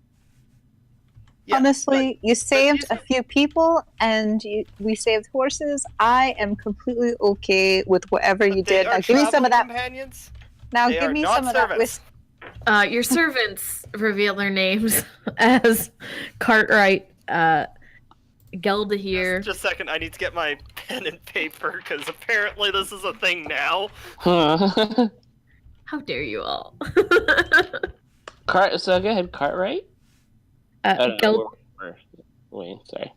Yeah, Honestly, you saved these a few people, and we saved horses. I am completely okay with whatever but you they did. are Now give me some of that. traveling companions. Now They give are me not some of that servants. whiskey. your servants reveal their names as Cartwright, Geldahir. Just a second, I need to get my pen and paper because apparently this is a thing now. How dare you all? So go ahead, Cartwright. Wait, sorry.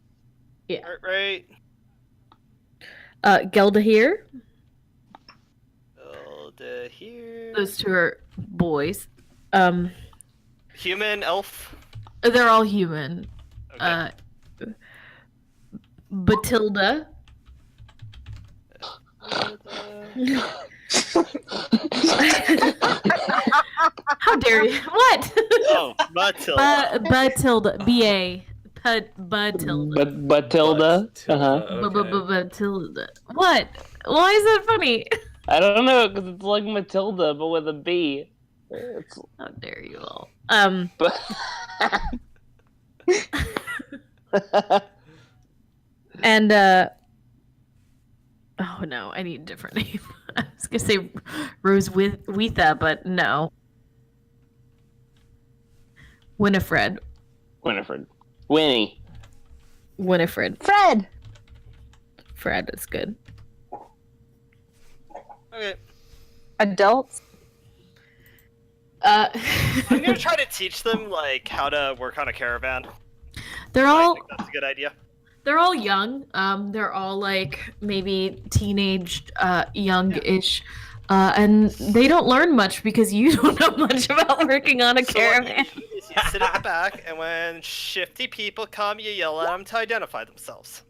Right? Geldahir. Here. Those two are boys. Human, elf. They're all human. Okay. Batilda. How dare you? What? Oh, Matilda. Batilda. B-A. Batilda. Batilda. Batilda. What? Why is that funny? I don't know, because it's like Matilda, but with a B. It's... How dare you all? But... And oh no, I need a different name. I was gonna say Rose Witha, but no. Winifred. Winnie. Winifred. Fred. Fred is good. Okay. Adults. I'm gonna try to teach them like how to work on a caravan. They're I all think that's a good idea. they're all young. They're all like maybe teenaged, young-ish. And they don't learn much because you don't know much about working on a So what caravan. you do is you sit at the back, and when shifty people come, you yell at them to identify themselves.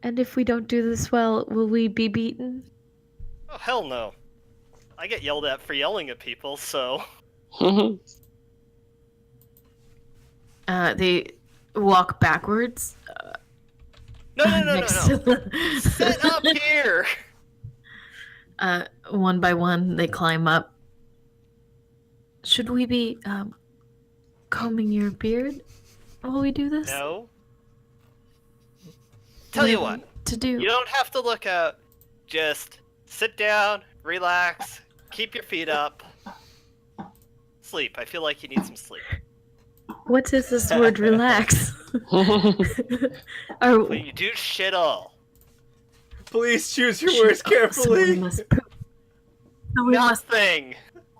And if we don't do this well, will we be beaten? Oh hell no! I get yelled at for yelling at people, so They walk backwards. no. next to the- Sit up here. One by one, they climb up. Should we be combing your beard while we do this? No. Tell you what, To do. you don't have to look out. Just sit down, relax, keep your feet up, sleep. I feel like you need some sleep. What is this word? Relax. Or When you do shit all. Please choose your words So we carefully. must poop. So we must. Nothing.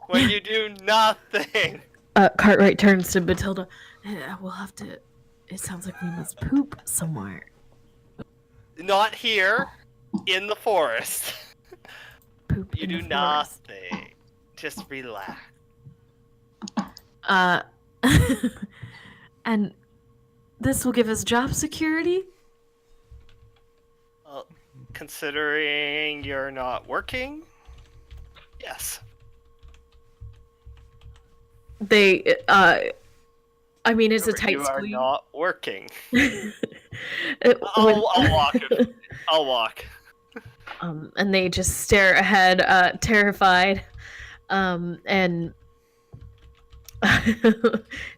When you do nothing. Cartwright turns to Matilda. Yeah, we'll have to. It sounds like we must poop somewhere. Not here. In the forest. Poop. You in do the forest. nothing. Just relax. And this will give us job security? Well, considering you're not working, yes. They, I mean, it's a tight You are squeeze. not working. It- I'll walk. I'll walk. And they just stare ahead, terrified. And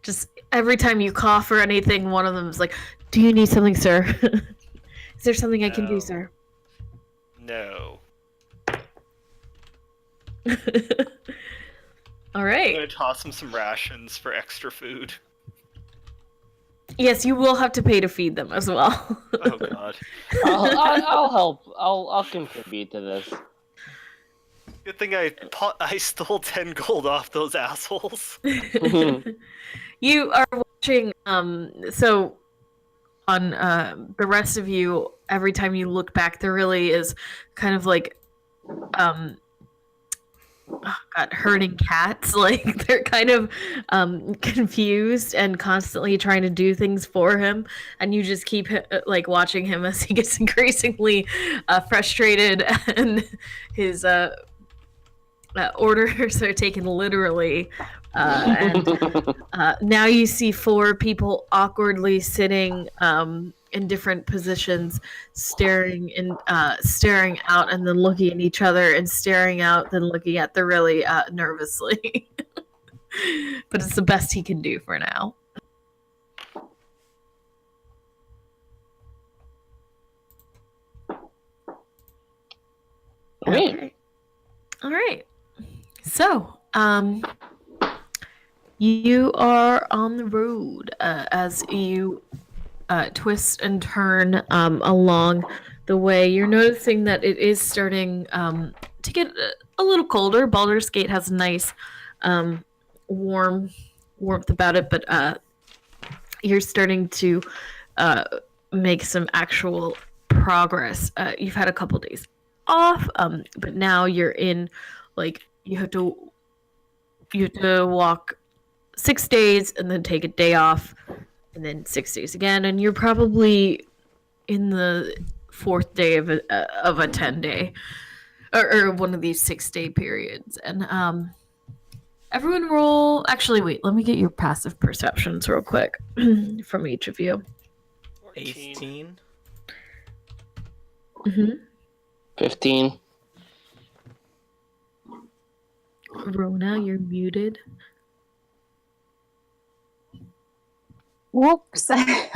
just every time you cough or anything, one of them is like, "Do you need something, sir? Is there something I can do, No. sir?" No. All I'm right. gonna toss him some rations for extra food. Yes, you will have to pay to feed them as well. Oh god. I'll help. I'll contribute to this. Good thing I stole 10 gold off those assholes. You are watching, so on the rest of you, every time you look back, there really is kind of like oh God, herding cats. Like they're kind of confused and constantly trying to do things for him, and you just keep like watching him as he gets increasingly frustrated, and his orders are taken literally. And now you see 4 people awkwardly sitting in different positions, staring out, and then looking at each other, and staring out, then looking at the really nervously. But it's the best he can do for now. Okay. All right. So, you are on the road as you twist and turn along the way. You're noticing that it is starting to get a little colder. Baldur's Gate has a nice warmth about it, but you're starting to make some actual progress. You've had a couple days off, but now you're in, like, you have to walk 6 days and then take a day off and then 6 days again, and you're probably in the 4th day of a 10-day or one of these 6-day periods. And everyone roll, actually wait, let me get your passive perceptions real quick from each of you. 18. 15. Rona, you're muted. Whoops. Oh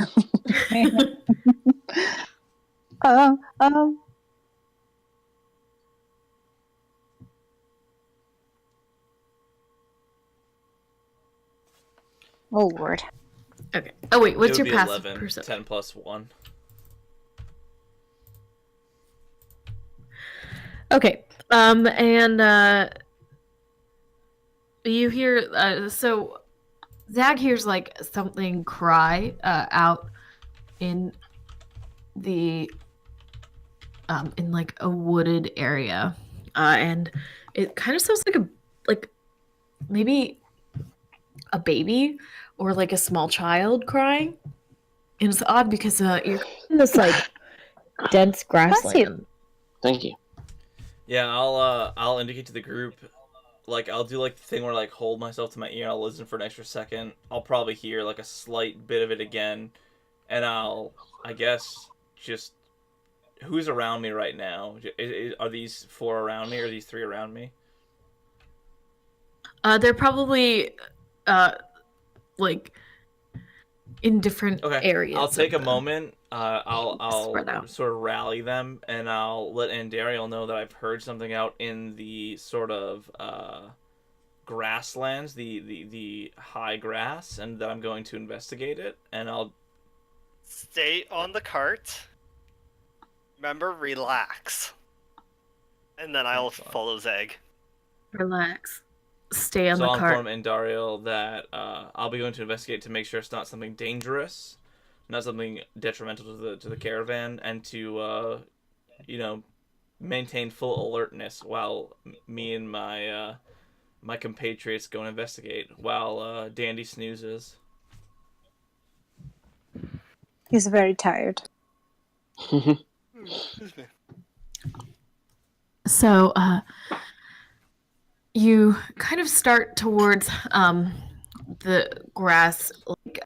Lord. Okay. Oh wait, what's It would your be passive 11, perception? 10 plus 1. Okay. And you hear so Zag hears like something cry out in the in like a wooded area. And it kind of sounds like maybe a baby or like a small child crying. And it's odd because you're in this like dense grassland. Thank you. Yeah, I'll indicate to the group, like, I'll do like the thing where like hold myself to my ear, I'll listen for an extra second. I'll probably hear like a slight bit of it again, and I guess just who's around me right now? Are these 4 around me, or are these 3 around me? They're probably like in different areas. I'll take a of moment. I'll spread out. sort of rally them, and I'll let Andariel know that I've heard something out in the sort of grasslands, the high grass, and that I'm going to investigate it. And I'll Stay on the cart. Remember, relax. And then I'll Excellent. follow Zeg. Relax. Stay on So the I'll cart. inform Andariel that I'll be going to investigate to make sure it's not something dangerous, not something detrimental to the caravan, and to maintain full alertness while me and my compatriots go and investigate while Dandy snoozes. He's very tired. Excuse me. So, you kind of start towards the grass. Like,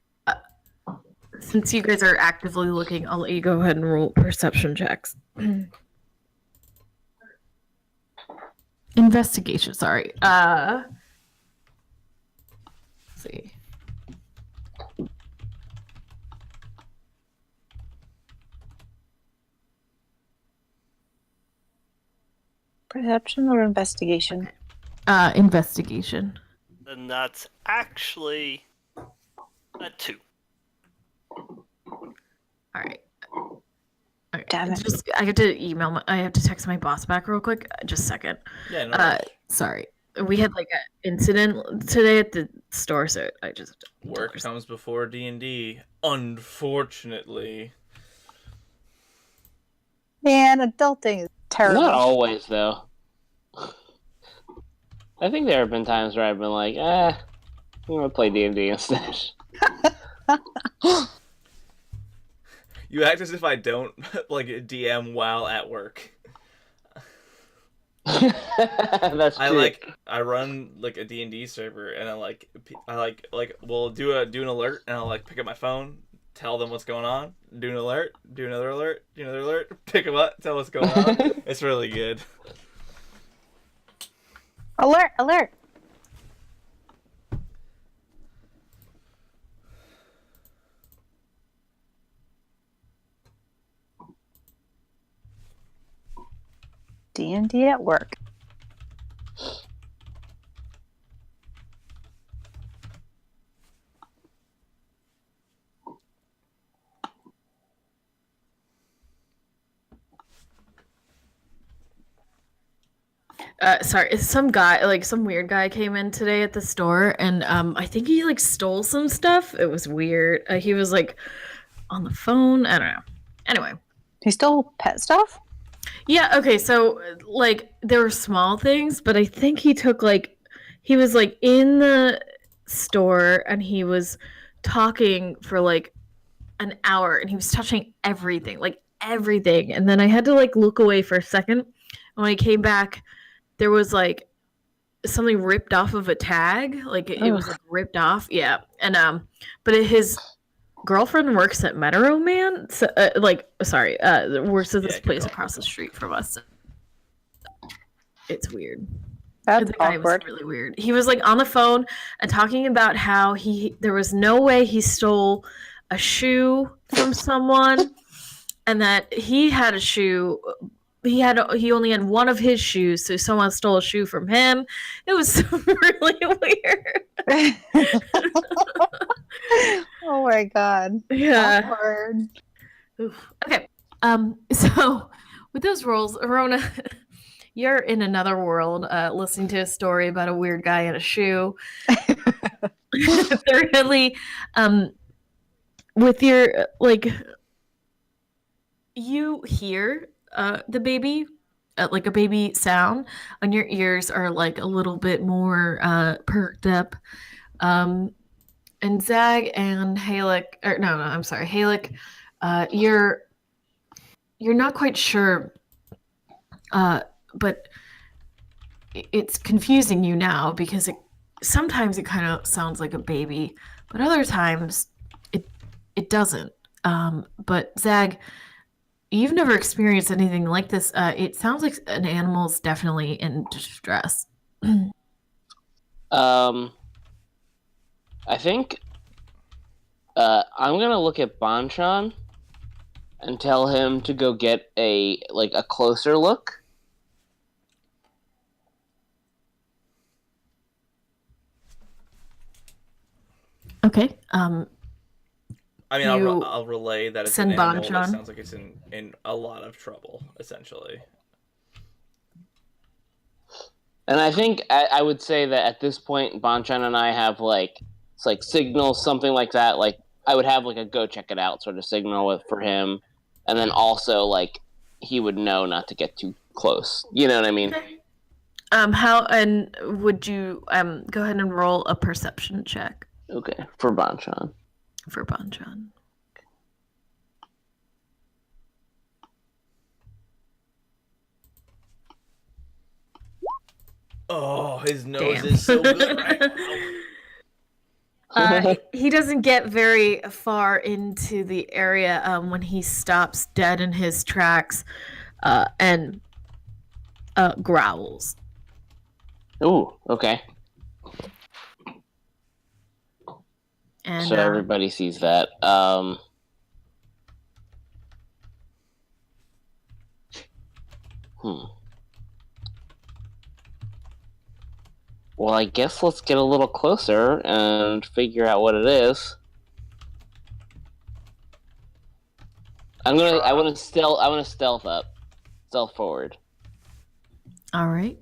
since you guys are actively looking, I'll let you go ahead and roll perception checks. Investigation, sorry. Let's see. Perception or investigation? Investigation. Then that's actually a 2. All right. Okay. Damn it. I have to I have to text my boss back real quick. Just a second. Yeah, no rush. Sorry. We had like an incident today at the store, so I just have to Work comes before D&D, unfortunately. Man, adulting is terrible. Not always, though. I think there have been times where I've been like, I'm gonna play D&D instead. You act as if I don't like DM while at work. That's true. I run like a D&D server, and I we'll do an alert, and I'll like pick up my phone, tell them what's going on, do an alert, do another alert, do another alert, pick them up, tell what's going on. It's really good. Alert, alert. D&D at work. Sorry, some guy, like some weird guy came in today at the store, and I think he like stole some stuff. It was weird. He was like on the phone. I don't know. Anyway. He stole pet stuff? Yeah, okay, so like there were small things, but I think he took like he was like in the store and he was talking for like an hour and he was touching everything, like everything. And then I had to like look away for a second. And when I came back, there was like something ripped off of a tag, like it was like ripped off. Yeah. And but his girlfriend works at Metro Man, so, works at this place across the street from us. It's weird. That's the guy awkward. was really weird. He was like on the phone and talking about how there was no way he stole a shoe from someone, and that he had a shoe. He only had one of his shoes, so someone stole a shoe from him. It was really weird. Oh my god. Yeah. Awkward. Okay. So with those rolls, Arona, you're in another world, listening to a story about a weird guy in a shoe. Thirdly, with your you hear the baby, like a baby sound, and your ears are like a little bit more perked up. And Zag and Halek, or no, I'm sorry, Halek, you're not quite sure, but it's confusing you now because sometimes it kind of sounds like a baby, but other times it doesn't. But Zag, you've never experienced anything like this. It sounds like an animal's definitely in distress. I think I'm gonna look at Banchan and tell him to go get a closer look. Okay. I mean, You I'll relay that it's send an animal that Bonchan. sounds like it's in a lot of trouble, essentially. And I think I would say that at this point, Bonchan and I have it's like signals, something like that. Like I would have like a go check it out sort of signal for him, and then also like he would know not to get too close. You know what I mean? Okay. Would you go ahead and roll a perception check Okay, for Bonchan. for Bonchan? Oh, his nose Damn. is so good right now. He doesn't get very far into the area when he stops dead in his tracks and growls. Ooh, okay. And So everybody sees that. Well, I guess let's get a little closer and figure out what it is. I want to stealth up, stealth forward. all right.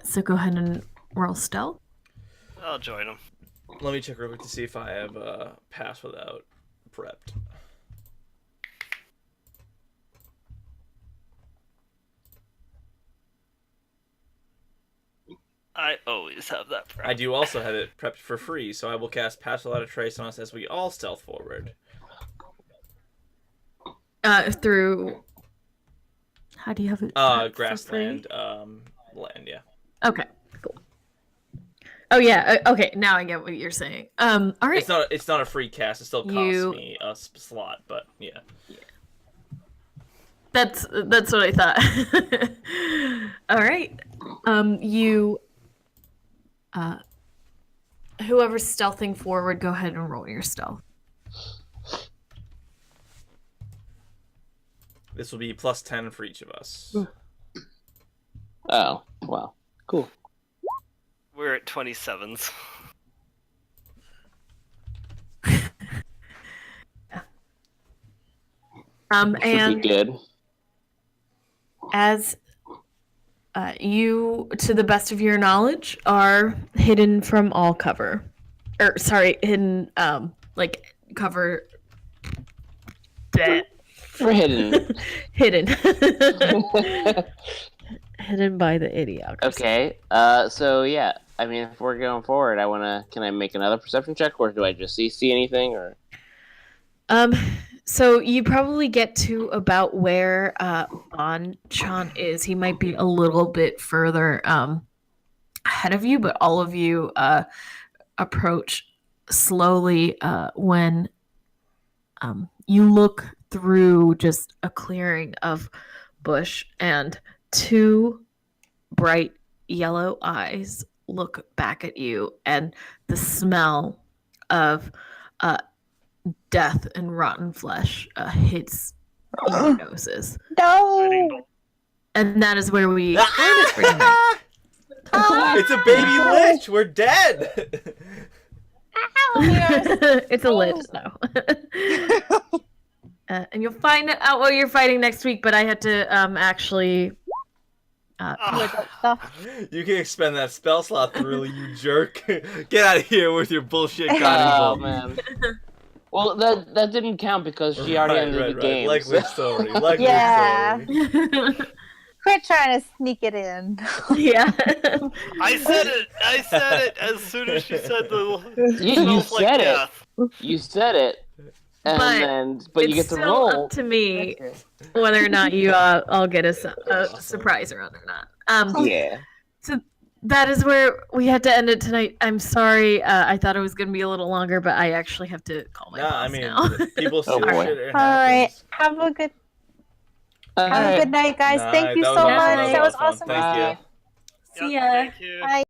So go ahead and roll stealth. I'll join him. Let me check real quick to see if I have pass without prepped. I always have that. I do also have it prepped for free, so I will cast Pass Without a Trace on us as we all stealth forward. Through. How do you have it? for Grassland, free? land, yeah. Okay, cool. Oh yeah. Okay, now I get what you're saying. All right. It's not a free cast. It still costs me a slot, but yeah. That's what I thought. All right. You. Whoever's stealthing forward, go ahead and roll your stealth. This will be plus 10 for each of us. Oh, wow. Cool. We're at 27s. Should And be good. as you, to the best of your knowledge, are hidden from all cover. Hidden, cover. Bleh. We're hidden. Hidden. Hidden by the idiocracy. Okay. So yeah, I mean, if we're going forward, can I make another perception check, or do I just see anything, or? So you probably get to about where Bonchan is. He might be a little bit further ahead of you, but all of you approach slowly when you look through just a clearing of bush, and two bright yellow eyes look back at you, and the smell of death and rotten flesh hits your noses. No. And that is where we end it for tonight. It's a baby lich! We're dead! It's a lich now. And you'll find out what you're fighting next week, but I had to actually... You can expend that spell slot through, you jerk. Get out of here with your bullshit guiding Oh bolt. man. Well, that didn't count because she already ended the game. Likely story. Likely Yeah. story. Quit trying to sneak it in. Yeah. I said it as soon as she said the. You smells like said death. it. You said it. But you get to still roll. up to me whether or not you all get a surprise around or not. Yeah. So that is where we had to end it tonight. I'm sorry. I thought it was going to be a little longer, but I actually have to call my boss now. People see Oh, boy. shit. It All right. happens. Have a good night, guys. Night. Thank you That so was much. awesome. That was That was awesome. fun. Thank you. See ya. Thank you. Bye.